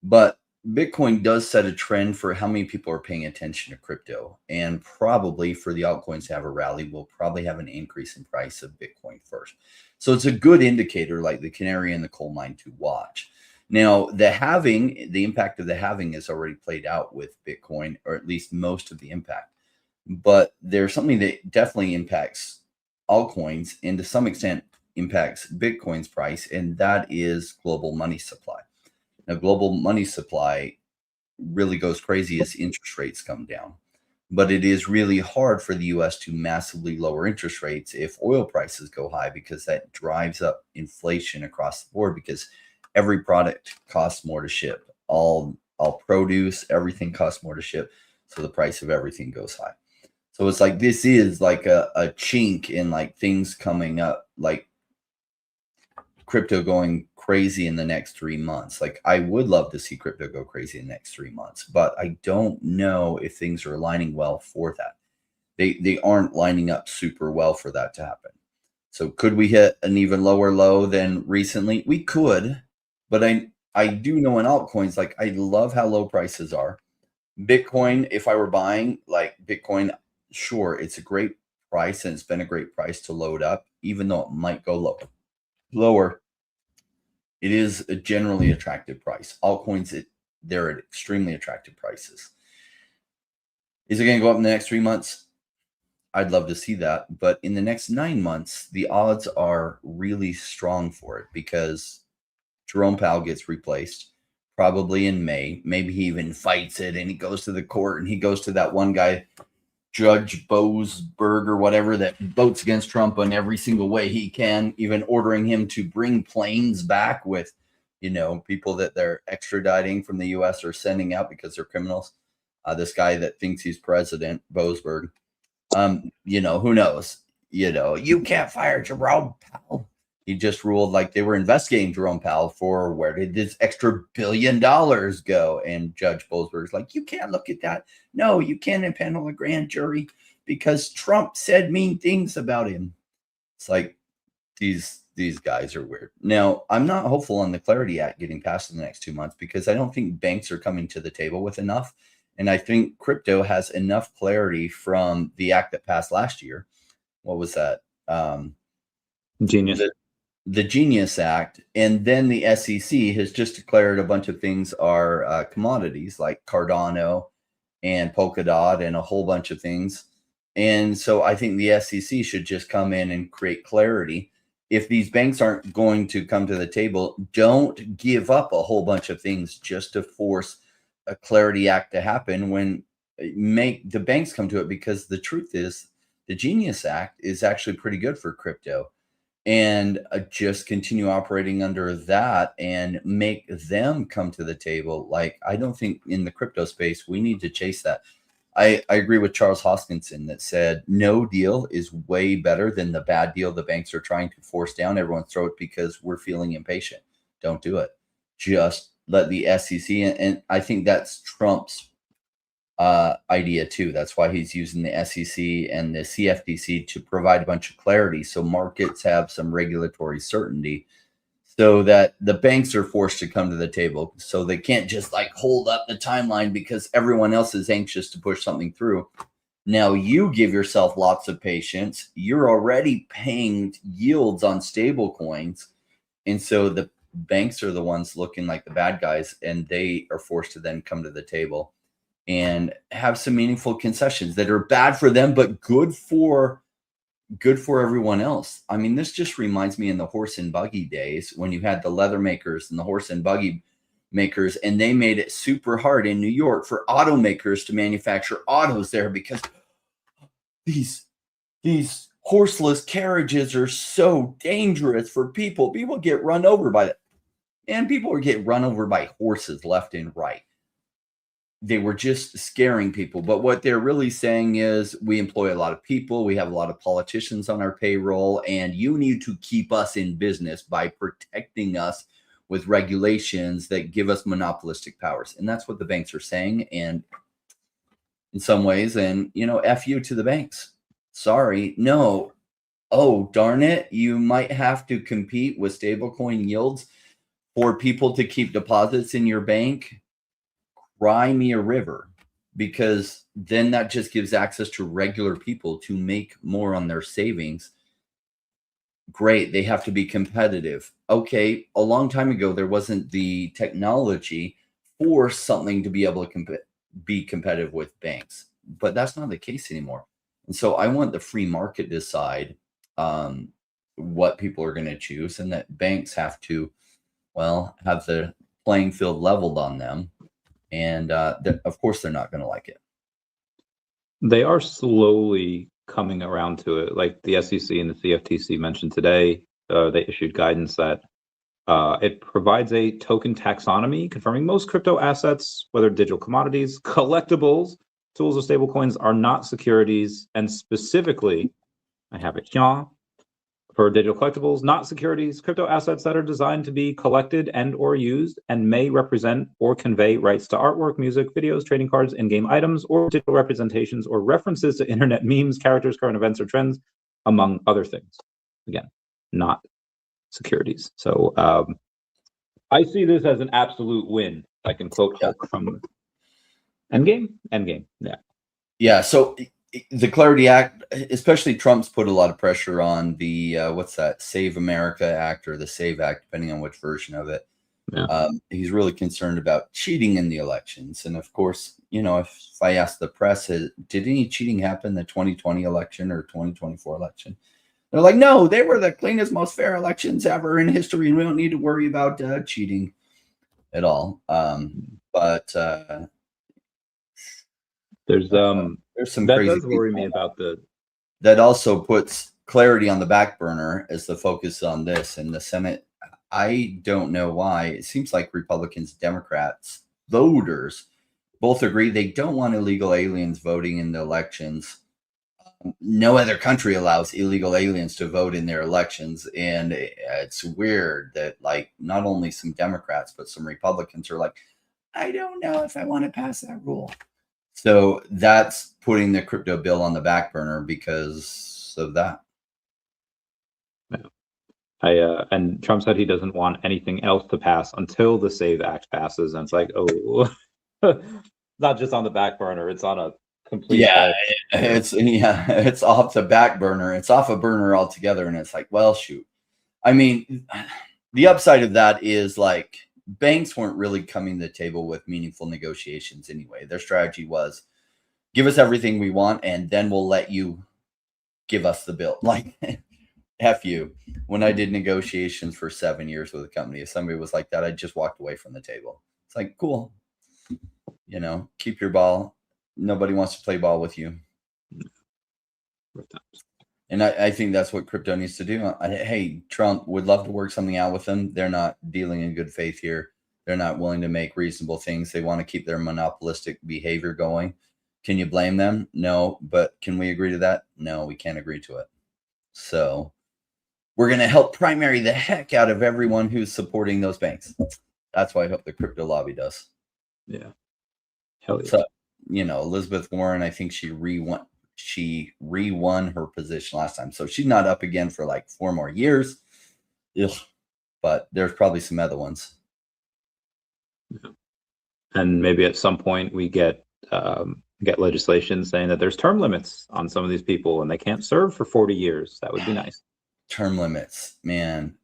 But Bitcoin does set a trend for how many people are paying attention to crypto. And probably for the altcoins to have a rally, we'll probably have an increase in price of Bitcoin first. So it's a good indicator, like the canary in the coal mine, to watch. Now, the impact of the halving is already played out with Bitcoin, or at least most of the impact. But there's something that definitely impacts altcoins and to some extent impacts Bitcoin's price, and that is global money supply. Now, global money supply really goes crazy as interest rates come down. But it is really hard for the U.S. to massively lower interest rates if oil prices go high, because that drives up inflation across the board, because every product costs more to ship. All produce, everything costs more to ship. So the price of everything goes high. So it's like, this is like a chink in like things coming up, like crypto going crazy in the next 3 months. Like, I would love to see crypto go crazy in the next 3 months, but I don't know if things are aligning well for that. They aren't lining up super well for that to happen. So could we hit an even lower low than recently? We could, but I do know in altcoins, like, I love how low prices are. Bitcoin, if I were buying like Bitcoin, sure, it's a great price, and it's been a great price to load up, even though it might go lower. It is a generally attractive price. Altcoins, they're at extremely attractive prices. Is it going to go up in the next 3 months? I'd love to see that. But in the next 9 months, the odds are really strong for it because Jerome Powell gets replaced probably in May. Maybe he even fights it and he goes to the court and he goes to that one guy, Judge Boasberg or whatever, that votes against Trump in every single way he can, even ordering him to bring planes back with, people that they're extraditing from the U.S. or sending out because they're criminals. This guy that thinks he's president, Boasberg. Who knows? You can't fire Jerome Powell. He just ruled like they were investigating Jerome Powell for where did this extra $1 billion go? And Judge Boasberg's like, you can't look at that. No, you can't impanel a grand jury because Trump said mean things about him. It's like these guys are weird. Now, I'm not hopeful on the Clarity Act getting passed in the next 2 months because I don't think banks are coming to the table with enough. And I think crypto has enough clarity from the act that passed last year. What was that? Genius. The Genius Act. And then the SEC has just declared a bunch of things are commodities like Cardano and Polkadot and a whole bunch of things. And so I think the SEC should just come in and create clarity. If these banks aren't going to come to the table, don't give up a whole bunch of things just to force a Clarity Act to happen when make the banks come to it, because the truth is the Genius Act is actually pretty good for crypto, and just continue operating under that and make them come to the table. Like, I don't think in the crypto space, we need to chase that. I agree with Charles Hoskinson that said no deal is way better than the bad deal the banks are trying to force down everyone's throat because we're feeling impatient. Don't do it. Just let the SEC, and I think that's Trump's idea too. That's why he's using the SEC and the CFTC to provide a bunch of clarity so markets have some regulatory certainty so that the banks are forced to come to the table, so they can't just like hold up the timeline because everyone else is anxious to push something through. Now you give yourself lots of patience. You're already paying yields on stable coins, and so the banks are the ones looking like the bad guys, and they are forced to then come to the table and have some meaningful concessions that are bad for them but good for everyone else. I mean, this just reminds me in the horse and buggy days when you had the leather makers and the horse and buggy makers, and they made it super hard in New York for automakers to manufacture autos there because these horseless carriages are so dangerous for people. People get run over by them. And people are getting run over by horses left and right. They were just scaring people. But what they're really saying is we employ a lot of people. We have a lot of politicians on our payroll, and you need to keep us in business by protecting us with regulations that give us monopolistic powers. And that's what the banks are saying. And in some ways, and F you to the banks. Sorry. No. Oh, darn it. You might have to compete with stablecoin yields for people to keep deposits in your bank. Cry me a river, because then that just gives access to regular people to make more on their savings. Great. They have to be competitive. Okay. A long time ago, there wasn't the technology for something to be able to be competitive with banks, but that's not the case anymore. And so I want the free market to decide what people are going to choose, and that banks have to, have the playing field leveled on them. And of course, they're not going to like it. They are slowly coming around to it. Like the SEC and the CFTC mentioned today, they issued guidance that it provides a token taxonomy confirming most crypto assets, whether digital commodities, collectibles, tools, or stablecoins, are not securities. And specifically, I have it here, for digital collectibles, not securities, crypto assets that are designed to be collected and or used and may represent or convey rights to artwork, music, videos, trading cards, in-game items, or digital representations or references to internet memes, characters, current events, or trends, among other things. Again, not securities. So I see this as an absolute win. I can quote Hulk from Endgame. Yeah. Yeah. So the Clarity Act, especially Trump's put a lot of pressure on the, Save America Act or the SAVE Act, depending on which version of it. Yeah. He's really concerned about cheating in the elections. And of course, if I ask the press, did any cheating happen in the 2020 election or 2024 election? They're like, no, they were the cleanest, most fair elections ever in history, and we don't need to worry about cheating at all. But there's some that crazy does worry people me about that also puts clarity on the back burner as the focus on this. And the Senate, I don't know why. It seems like Republicans, Democrats, voters both agree they don't want illegal aliens voting in the elections. No other country allows illegal aliens to vote in their elections. And it's weird that, like, not only some Democrats, but some Republicans are like, I don't know if I want to pass that rule. So that's putting the crypto bill on the back burner because of that. And Trump said he doesn't want anything else to pass until the SAVE Act passes. And it's like, oh, not just on the back burner, it's on a complete it's off the back burner. It's off a burner altogether. And it's like, well, shoot. I mean, the upside of that is, like, banks weren't really coming to the table with meaningful negotiations anyway. Their strategy was, give us everything we want, and then we'll let you give us the bill. Like, F you. When I did negotiations for 7 years with a company, if somebody was like that, I just walked away from the table. It's like, cool. Keep your ball. Nobody wants to play ball with you. And I think that's what crypto needs to do. Hey, Trump would love to work something out with them. They're not dealing in good faith here. They're not willing to make reasonable things. They want to keep their monopolistic behavior going. Can you blame them? No. But can we agree to that? No, we can't agree to it. So we're going to help primary the heck out of everyone who's supporting those banks. That's what I hope the crypto lobby does. Yeah. Hell yeah. So, Elizabeth Warren, I think she re-won her position last time. So she's not up again for like 4 more years. Ugh. But there's probably some other ones. Yeah. And maybe at some point we get legislation saying that there's term limits on some of these people and they can't serve for 40 years. That would be nice. Term limits, man.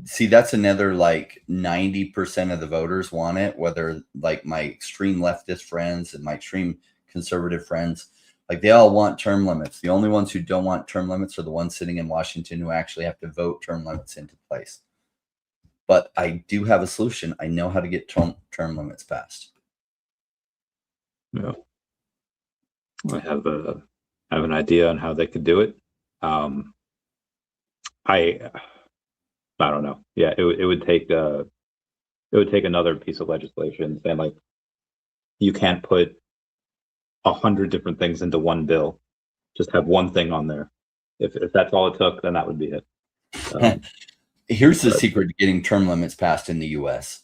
See, that's another, like, 90% of the voters want it, whether, like, my extreme leftist friends and my extreme conservative friends, like, they all want term limits. The only ones who don't want term limits are the ones sitting in Washington who actually have to vote term limits into place. But I do have a solution. I know how to get term limits passed. Yeah. I have an idea on how they could do it. I don't know. Yeah, it would take another piece of legislation saying, like, you can't put 100 different things into one bill. Just have one thing on there. If that's all it took, then that would be it. Here's the secret to getting term limits passed in the U.S.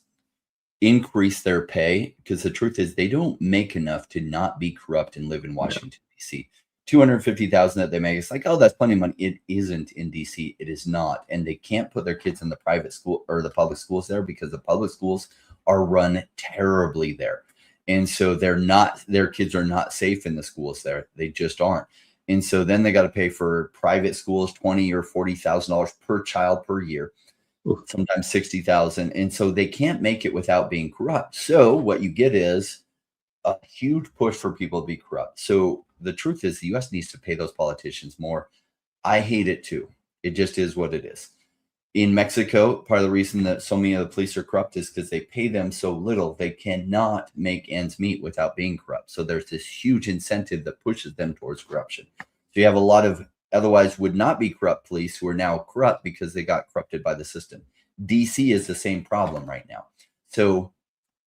Increase their pay, because the truth is they don't make enough to not be corrupt and live in Washington, D.C. $250,000 that they make. It's like, oh, that's plenty of money. It isn't in DC. It is not. And they can't put their kids in the private school or the public schools there because the public schools are run terribly there. And so their kids are not safe in the schools there. They just aren't. And so then they got to pay for private schools, $20,000 or $40,000 per child per year, sometimes $60,000. And so they can't make it without being corrupt. So what you get is a huge push for people to be corrupt. So the truth is the U.S. needs to pay those politicians more. I hate it too. It just is what it is. In Mexico, part of the reason that so many of the police are corrupt is because they pay them so little, they cannot make ends meet without being corrupt. So there's this huge incentive that pushes them towards corruption. So you have a lot of otherwise would not be corrupt police who are now corrupt because they got corrupted by the system. DC is the same problem right now. So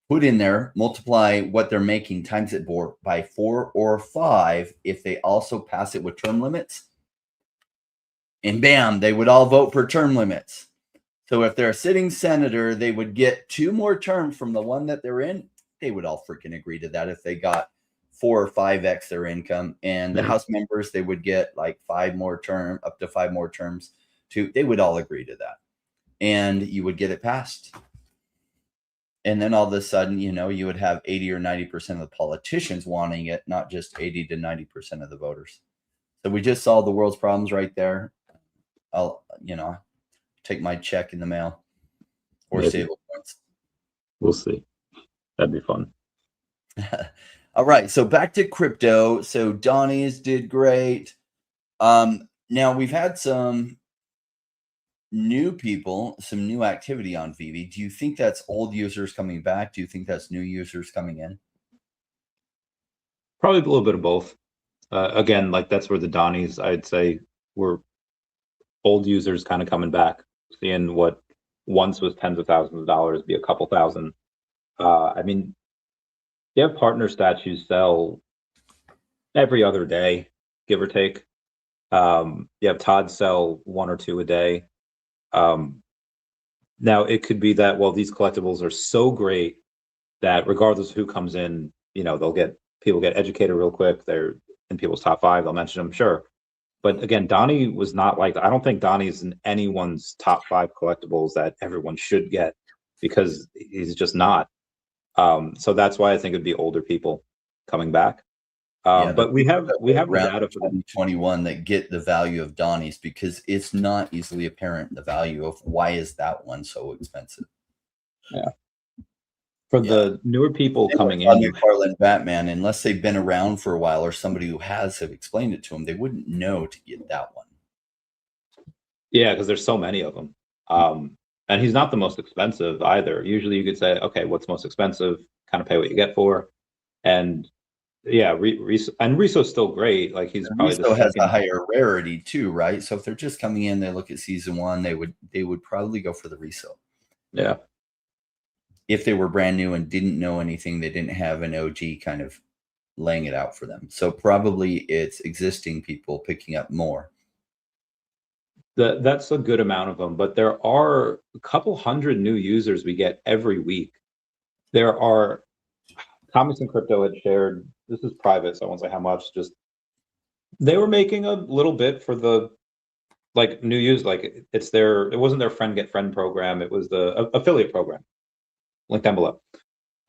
put in there, multiply what they're making, times it by 4 or 5 if they also pass it with term limits. And bam, they would all vote for term limits. So if they're a sitting senator, they would get 2 more terms from the one that they're in. They would all freaking agree to that if they got 4 or 5x their income. And the House members, they would get like 5 more terms, up to 5 more terms too. They would all agree to that. And you would get it passed. And then all of a sudden, you would have 80 or 90% of the politicians wanting it, not just 80 to 90% of the voters. So we just solved the world's problems right there. I'll, take my check in the mail or stable points. We'll see. That'd be fun. All right, so back to crypto. So Donnie's did great. Now we've had some new people, some new activity on VeVe. Do you think that's old users coming back? Do you think that's new users coming in? Probably a little bit of both. Again, like that's where the Donnies, I'd say, were old users kind of coming back, seeing what once was tens of thousands of dollars be a couple thousand. I mean, you have partner statues sell every other day, give or take. You have Todd sell 1 or 2 a day. Now it could be that, well, these collectibles are so great that regardless of who comes in, you know, people get educated real quick. They're in people's top 5. They'll mention them, sure. But again, Donnie was not like that. I don't think Donnie's in anyone's top 5 collectibles that everyone should get, because he's just not. So that's why I think it'd be older people coming back. But we have the data for 2021 that get the value of Donnie's, because it's not easily apparent the value of why is that one so expensive. Yeah. For the newer people coming in, McFarlane Batman, unless they've been around for a while or somebody who have explained it to them, they wouldn't know to get that one. Yeah, because there's so many of them. And he's not the most expensive either. Usually you could say, okay, what's most expensive? Kind of pay what you get for. And yeah, Riso's still great. Like he's probably Riso has a higher rarity too, right? So if they're just coming in, they look at season 1, they would probably go for the Riso. Yeah. If they were brand new and didn't know anything, they didn't have an OG kind of laying it out for them. So probably it's existing people picking up more. That's a good amount of them, but there are a couple hundred new users we get every week. There are Comics and Crypto had shared, this is private, so I won't say how much, just they were making a little bit for the like new use, like it wasn't their friend get friend program, it was the affiliate program. Link down below.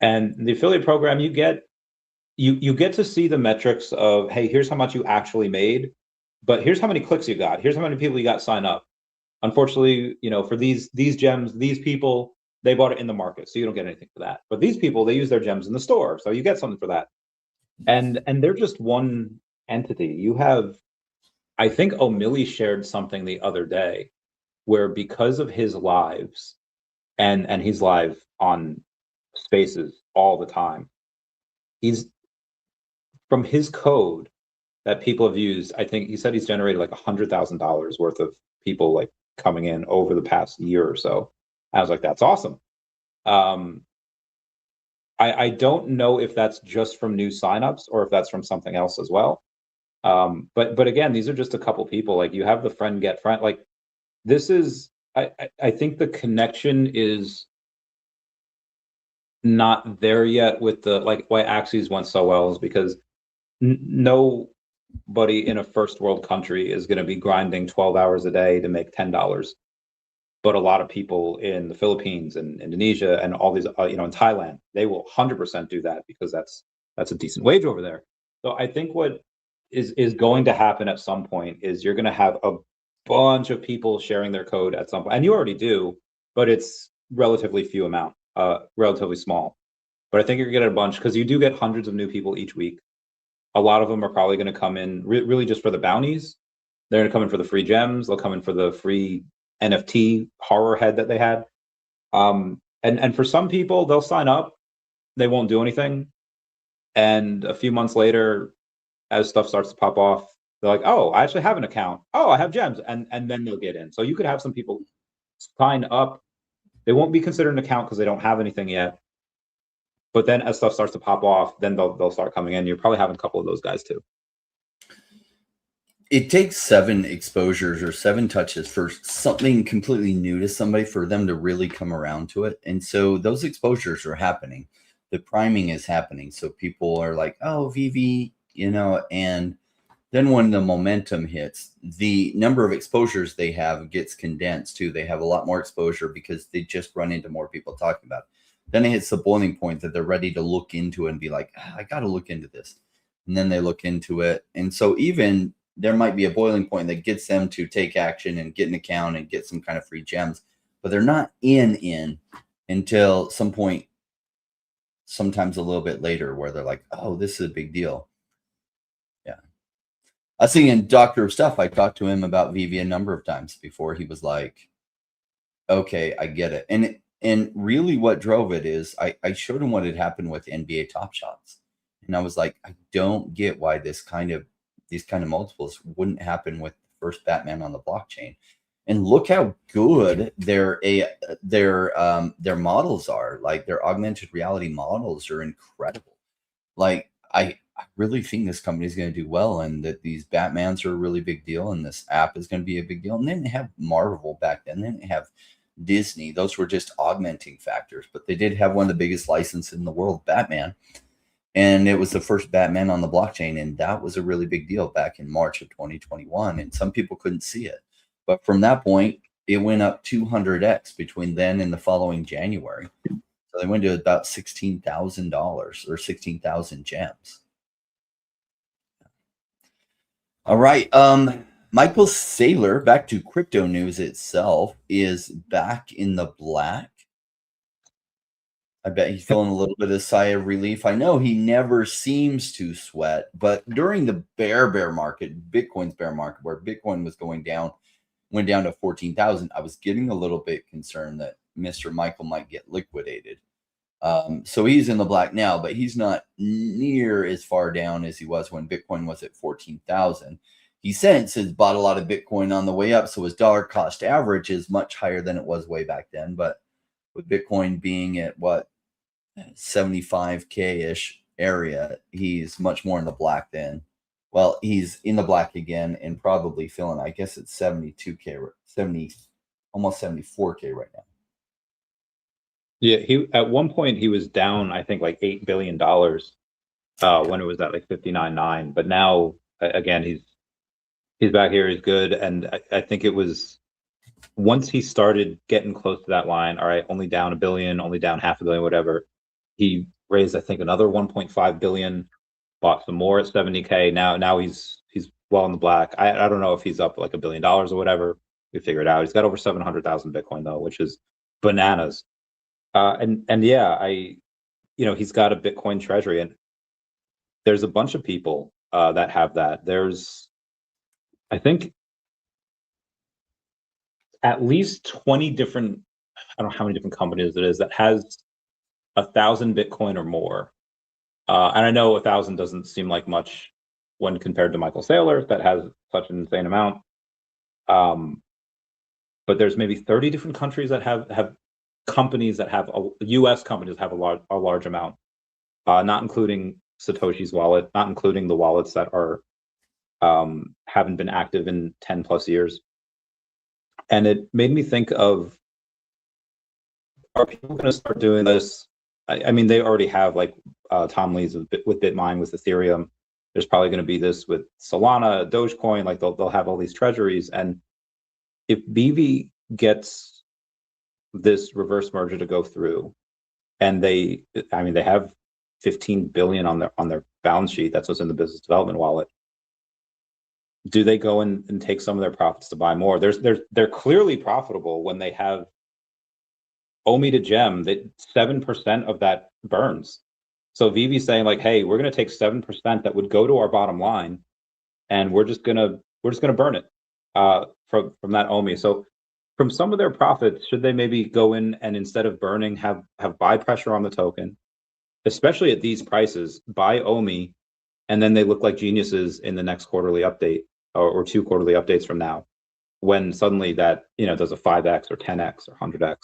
And the affiliate program, you get to see the metrics of, hey, here's how much you actually made, but here's how many clicks you got, here's how many people you got sign up. Unfortunately, you know, for these gems, these people, they bought it in the market, so you don't get anything for that. But these people, they use their gems in the store, so you get something for that. And they're just one entity. You have, I think O'Malley shared something the other day where because of his lives, and he's live on Spaces all the time, he's from his code that people have used, I think he said he's generated like $100,000 worth of people like coming in over the past year or so. I was like, that's awesome. I don't know if that's just from new signups or if that's from something else as well. But again, these are just a couple people. Like you have the friend get friend. Like this is, I think the connection is not there yet with the, like why Axes went so well is because nobody in a first world country is going to be grinding 12 hours a day to make $10. But a lot of people in the Philippines and Indonesia and all these, you know, in Thailand, they will 100% do that because that's a decent wage over there. So I think what is going to happen at some point is you're going to have a bunch of people sharing their code at some point, and you already do, but it's relatively few amount, relatively small. But I think you're going to get a bunch because you do get hundreds of new people each week. A lot of them are probably going to come in really just for the bounties. They're going to come in for the free gems. They'll come in for the free NFT horror head that they had. And for some people, they'll sign up, they won't do anything. And a few months later, as stuff starts to pop off, they're like, oh, I actually have an account. Oh, I have gems. And then they'll get in. So you could have some people sign up. They won't be considered an account because they don't have anything yet. But then as stuff starts to pop off, then they'll start coming in. You're probably having a couple of those guys too. It takes 7 exposures or 7 touches for something completely new to somebody for them to really come around to it. And so those exposures are happening. The priming is happening. So people are like, oh, VeVe, you know, and then when the momentum hits, the number of exposures they have gets condensed too. They have a lot more exposure because they just run into more people talking about it. Then it hits the boiling point that they're ready to look into it and be like, I got to look into this. And then they look into it. And so even there might be a boiling point that gets them to take action and get an account and get some kind of free gems, but they're not in until some point sometimes a little bit later where they're like, oh, this is a big deal. Yeah. I was thinking Doctor of Stuff, I talked to him about VeVe a number of times before he was like, okay, I get it. And really what drove it is I showed him what had happened with NBA Top Shots. And I was like, I don't get why these kind of multiples wouldn't happen with the first Batman on the blockchain. And look how good their models are. Like their augmented reality models are incredible. Like I really think this company is going to do well, and that these Batmans are a really big deal, and this app is going to be a big deal. And they didn't have Marvel back then. They didn't have Disney. Those were just augmenting factors, but they did have one of the biggest licenses in the world, Batman. And it was the first Batman on the blockchain. And that was a really big deal back in March of 2021. And some people couldn't see it. But from that point, it went up 200x between then and the following January. So they went to about $16,000 or 16,000 gems. All right. Michael Saylor, back to crypto news itself, is back in the black. I bet he's feeling a little bit of sigh of relief. I know he never seems to sweat, but during the bear market, Bitcoin's bear market, where Bitcoin was going down, went down to 14,000, I was getting a little bit concerned that Mr. Michael might get liquidated. So he's in the black now, but he's not near as far down as he was when Bitcoin was at 14,000. He since has bought a lot of Bitcoin on the way up, so his dollar cost average is much higher than it was way back then. But with Bitcoin being at what, 75K-ish area, he's much more in the black then. Well, he's in the black again and probably feeling, I guess it's 72K, 70, almost 74K right now. Yeah, he at one point he was down, I think, like $8 billion when it was at like 59.9. But now again, he's back here, he's good. And I think it was once he started getting close to that line, all right, only down $1 billion, only down $500 million, whatever. He raised, I think, another 1.5 billion, bought some more at 70K. Now he's well in the black. I don't know if he's up like $1 billion or whatever. We figure it out. He's got over 700,000 Bitcoin though, which is bananas. And yeah, he's got a Bitcoin treasury, and there's a bunch of people that have that. There's, I think, at least 20 different, I don't know how many different companies it is that has 1,000 Bitcoin or more. And I know 1,000 doesn't seem like much when compared to Michael Saylor that has such an insane amount. But there's maybe 30 different countries that have companies that have US companies have a large amount, not including Satoshi's wallet, not including the wallets that are haven't been active in 10 plus years. And it made me think of, are people going to start doing this? I mean, they already have, like Tom Lee's with BitMine, with Ethereum. There's probably going to be this with Solana, Dogecoin. Like they'll have all these treasuries. And if VeVe gets this reverse merger to go through, and they have 15 billion on their balance sheet. That's what's in the business development wallet. Do they go and take some of their profits to buy more? They're clearly profitable when they have OMI to gem, that 7% of that burns. So VeVe's saying like, hey, we're going to take 7% that would go to our bottom line, and we're just gonna burn it from that OMI. So from some of their profits, should they maybe go in and, instead of burning, have buy pressure on the token, especially at these prices, buy OMI, and then they look like geniuses in the next quarterly update or 2 quarterly updates from now, when suddenly that does a 5x or 10x or 100x.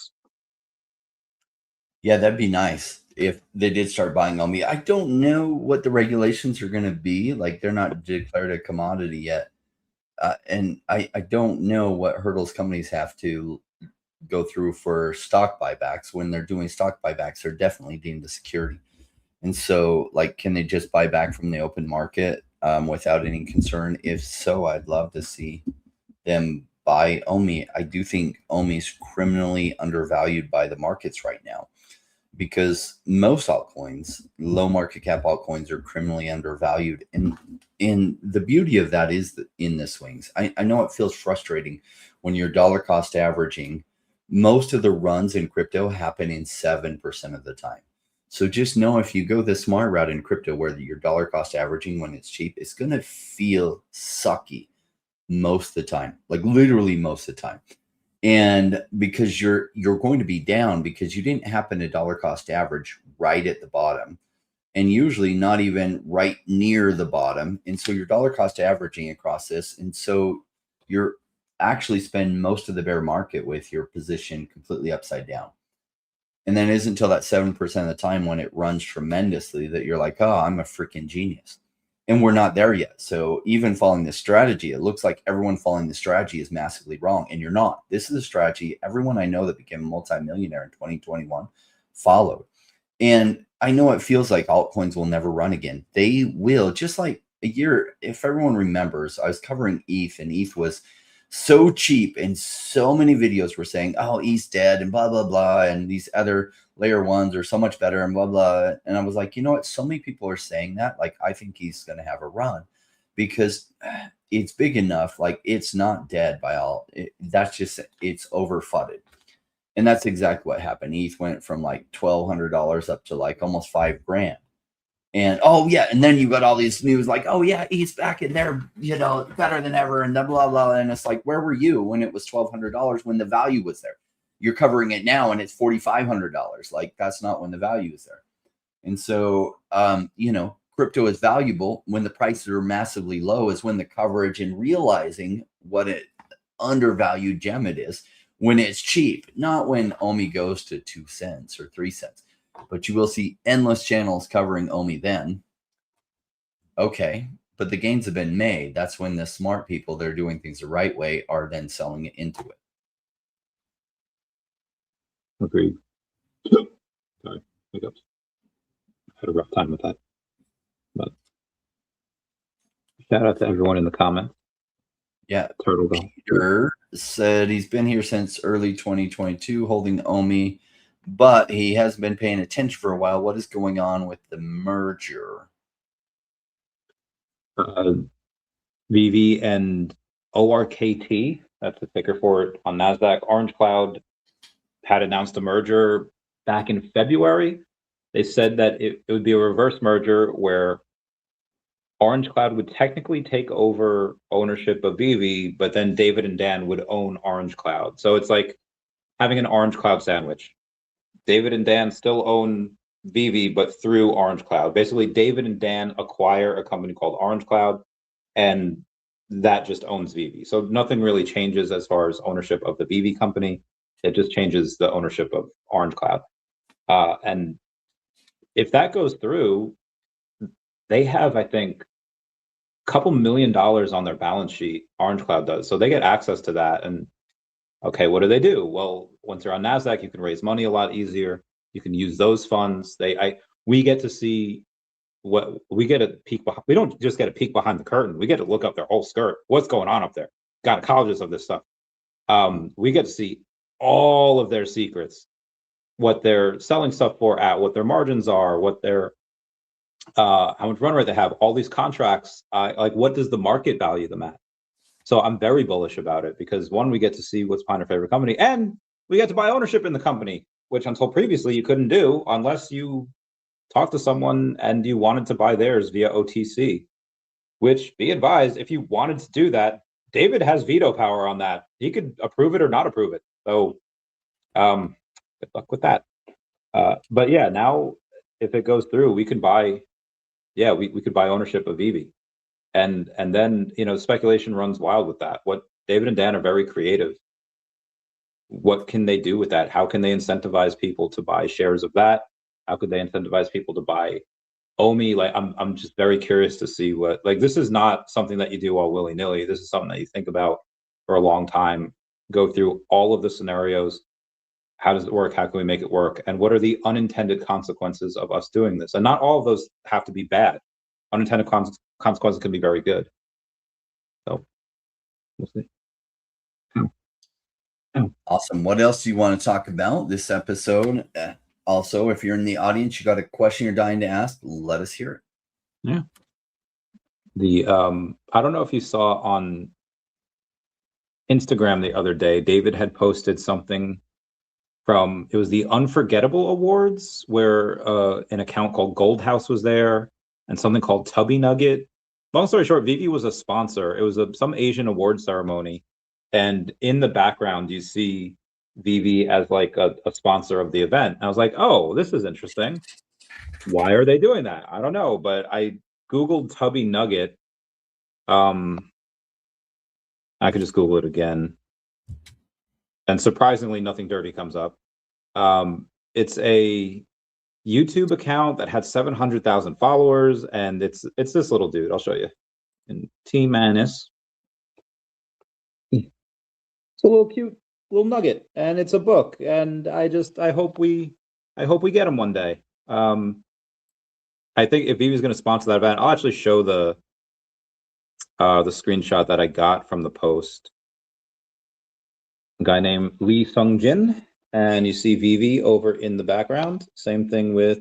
Yeah, that'd be nice if they did start buying OMI. I don't know what the regulations are going to be. Like, they're not declared a commodity yet. And I don't know what hurdles companies have to go through for stock buybacks. When they're doing stock buybacks, they're definitely deemed a security. And so, like, can they just buy back from the open market without any concern? If so, I'd love to see them buy OMI. I do think OMI is criminally undervalued by the markets right now, because most altcoins, low market cap altcoins, are criminally undervalued. And the beauty of that is that in the swings, I know it feels frustrating when you're dollar cost averaging. Most of the runs in crypto happen in 7% of the time. So just know if you go the smart route in crypto where your dollar cost averaging when it's cheap, it's going to feel sucky most of the time, like literally most of the time. And because you're going to be down because you didn't happen to dollar cost average right at the bottom, and usually not even right near the bottom. And so your dollar cost averaging across this. And so you're actually spend most of the bear market with your position completely upside down. And then it isn't until that 7% of the time when it runs tremendously that you're like, oh, I'm a freaking genius. And we're not there yet. So even following this strategy, it looks like everyone following the strategy is massively wrong. And you're not. This is a strategy everyone I know that became a multimillionaire in 2021 followed. And I know it feels like altcoins will never run again. They will, just like a year. If everyone remembers, I was covering ETH, and ETH was so cheap, and so many videos were saying, oh, ETH's dead and blah, blah, blah. And these other layer ones are so much better and blah, blah. And I was like, you know what? So many people are saying that. Like, I think he's going to have a run because it's big enough. Like, it's not dead by all. That's just, it's overfutted. And that's exactly what happened. ETH went from like $1,200 up to like almost $5,000. And oh yeah, and then you got all these news like, oh yeah, ETH's back in there, you know, better than ever, and blah blah blah. And it's like, where were you when it was $1,200 when the value was there? You're covering it now, and it's $4,500. Like, that's not when the value is there. And so, you know, crypto is valuable when the prices are massively low. Is when the coverage and realizing what an undervalued gem it is. When it's cheap, not when OMI goes to 2 cents or 3 cents. But you will see endless channels covering OMI then. Okay, but the gains have been made. That's when the smart people that are doing things the right way are then selling it into it. Agreed. Sorry, hiccups. I had a rough time with that. But shout out to everyone in the comments. Yeah, Turtle Peter said he's been here since early 2022 holding OMI, but he hasn't been paying attention for a while. What is going on with the merger? VeVe and ORKT, that's the ticker for it on NASDAQ. Orange Cloud had announced a merger back in February. They said that it would be a reverse merger where Orange Cloud would technically take over ownership of VeVe, but then David and Dan would own Orange Cloud. So it's like having an Orange Cloud sandwich. David and Dan still own VeVe, but through Orange Cloud. Basically, David and Dan acquire a company called Orange Cloud, and that just owns VeVe. So nothing really changes as far as ownership of the VeVe company. It just changes the ownership of Orange Cloud. And if that goes through, they have, I think, a couple $1 million on their balance sheet. Orange Cloud does. So they get access to that. And okay, what do? Well, once you're on NASDAQ, you can raise money a lot easier. You can use those funds. We get to see what we get a peek behind. We don't just get a peek behind the curtain. We get to look up their whole skirt. What's going on up there? Gynecologists of this stuff. We get to see all of their secrets, what they're selling stuff for at, what their margins are, what their how much run rate they have, all these contracts. Like, what does the market value them at? So I'm very bullish about it because, one, we get to see what's behind our favorite company, and we get to buy ownership in the company, which until previously you couldn't do unless you talked to someone and you wanted to buy theirs via OTC, which, be advised, if you wanted to do that, David has veto power on that. He could approve it or not approve it. So good luck with that. But yeah, now if it goes through, we could buy, we could buy ownership of VeVe. And then, you know, speculation runs wild with that. What David and Dan are very creative. What can they do with that? How can they incentivize people to buy shares of that? How could they incentivize people to buy OMI? Like, I'm just very curious to see what, like, this is not something that you do all willy-nilly. This is something that you think about for a long time, go through all of the scenarios. How does it work? How can we make it work? And what are the unintended consequences of us doing this? And not all of those have to be bad. Unintended consequences can be very good. So we'll see. Awesome. What else do you want to talk about this episode? Also, if you're in the audience, you got a question you're dying to ask, let us hear it. Yeah. I don't know if you saw on Instagram the other day, David had posted something from, it was the Unforgettable Awards, where an account called Gold House was there, and something called Tubby Nugget. Long story short, VeVe was a sponsor. It was some Asian award ceremony, and in the background you see VeVe as like a sponsor of the event. I was like, oh, this is interesting. Why are they doing that? I don't know, but I Googled Tubby Nugget. I could just Google it again. And surprisingly, nothing dirty comes up. It's a YouTube account that had 700,000 followers, and it's this little dude. I'll show you. And T-Manus. It's a little cute little nugget, and it's a book. And I hope we get him one day. I think if he was going to sponsor that event, I'll actually show the screenshot that I got from the post. A guy named Lee Sung Jin, and you see VeVe over in the background. Same thing with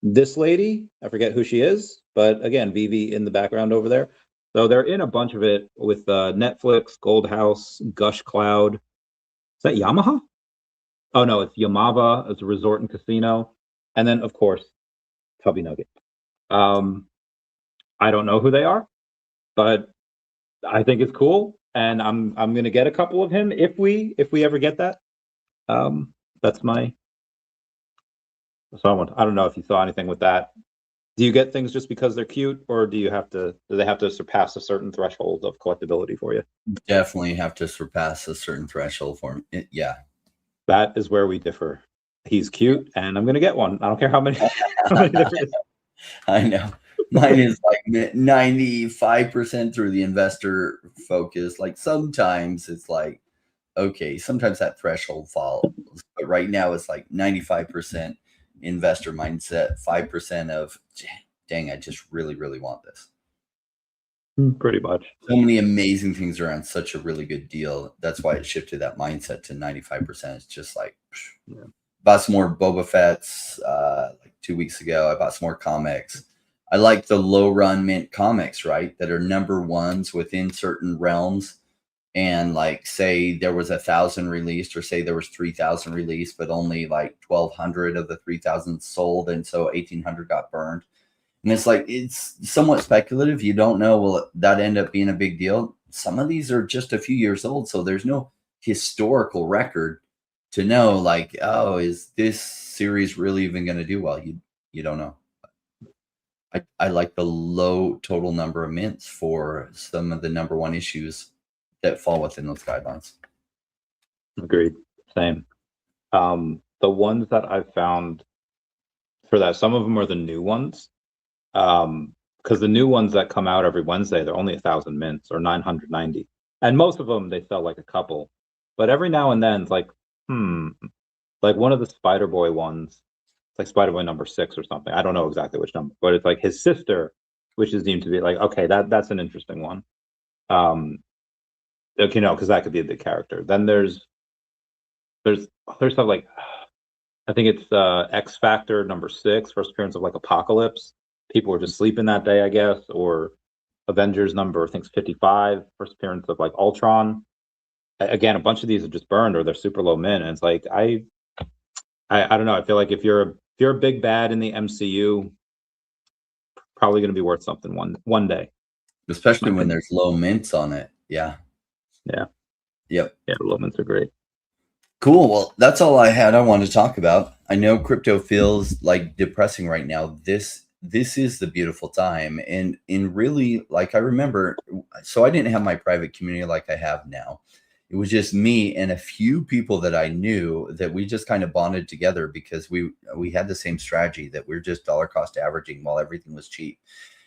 this lady. I forget who she is, but again, VeVe in the background over there. So they're in a bunch of it with Netflix, Gold House, Gush Cloud. Is that Yamaha? Oh no, it's Yamava. It's a resort and casino, and then of course, Tubby Nugget. I don't know who they are, but I think it's cool, and I'm gonna get a couple of him if we ever get that. That's my. So I don't know if you saw anything with that. Do you get things just because they're cute, or do they have to surpass a certain threshold of collectability for you? Definitely have to surpass a certain threshold for me. Yeah. That is where we differ. He's cute, and I'm gonna get one. I don't care how many. How many different... I know. Mine is like 95% through the investor focus. Like sometimes it's like, okay, sometimes that threshold falls, but right now it's like 95% investor mindset, 5% of, dang, I just really, really want this. Pretty much. So many amazing things are on such a really good deal. That's why it shifted that mindset to 95%. It's just like, yeah. Bought some more Boba Fett's like 2 weeks ago. I bought some more comics. I like the low run mint comics, right? That are number ones within certain realms. And like, say there was 1,000 released, or say there was 3,000 released, but only like 1,200 of the 3,000 sold. And so 1,800 got burned. And it's like, it's somewhat speculative. You don't know, will that end up being a big deal? Some of these are just a few years old. So there's no historical record to know like, oh, is this series really even going to do well? You don't know. I like the low total number of mints for some of the number one issues that fall within those guidelines. Agreed. Same. The ones that I've found for that, some of them are the new ones. Because the new ones that come out every Wednesday, they're only 1,000 mints or 990. And most of them, they sell like a couple. But every now and then, it's like, like one of the Spider Boy ones, it's like Spider Boy number 6 or something. I don't know exactly which number, but it's like his sister, which is deemed to be like, okay, that's an interesting one. You know, because that could be a big character. Then there's stuff like, I think it's X Factor number 6, first appearance of like Apocalypse. People were just sleeping that day, I guess, or Avengers number, I think it's 55, first appearance of like Ultron. Again, a bunch of these are just burned or they're super low min, and it's like I don't know. I feel like if you're a big bad in the MCU, probably going to be worth something one day. Especially when there's low mints on it. Yeah. Yeah. Yep. Yeah, low mints are great. Cool. Well, that's all I wanted to talk about. I know crypto feels like depressing right now. This is the beautiful time. And really, like I remember, so I didn't have my private community like I have now. It was just me and a few people that I knew that we just kind of bonded together because we had the same strategy that we're just dollar cost averaging while everything was cheap.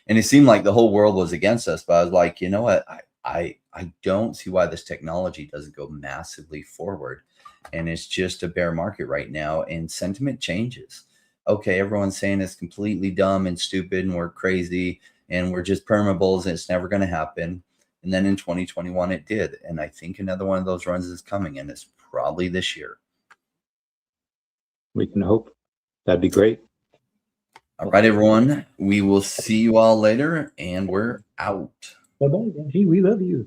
And it seemed like the whole world was against us. But I was like, you know what? I don't see why this technology doesn't go massively forward. And it's just a bear market right now, and sentiment changes. Okay, everyone's saying it's completely dumb and stupid and we're crazy and we're just permabulls and it's never going to happen. And then in 2021, it did. And I think another one of those runs is coming, and it's probably this year. We can hope. That'd be great. All right, everyone. We will see you all later, and we're out. Bye-bye. We love you.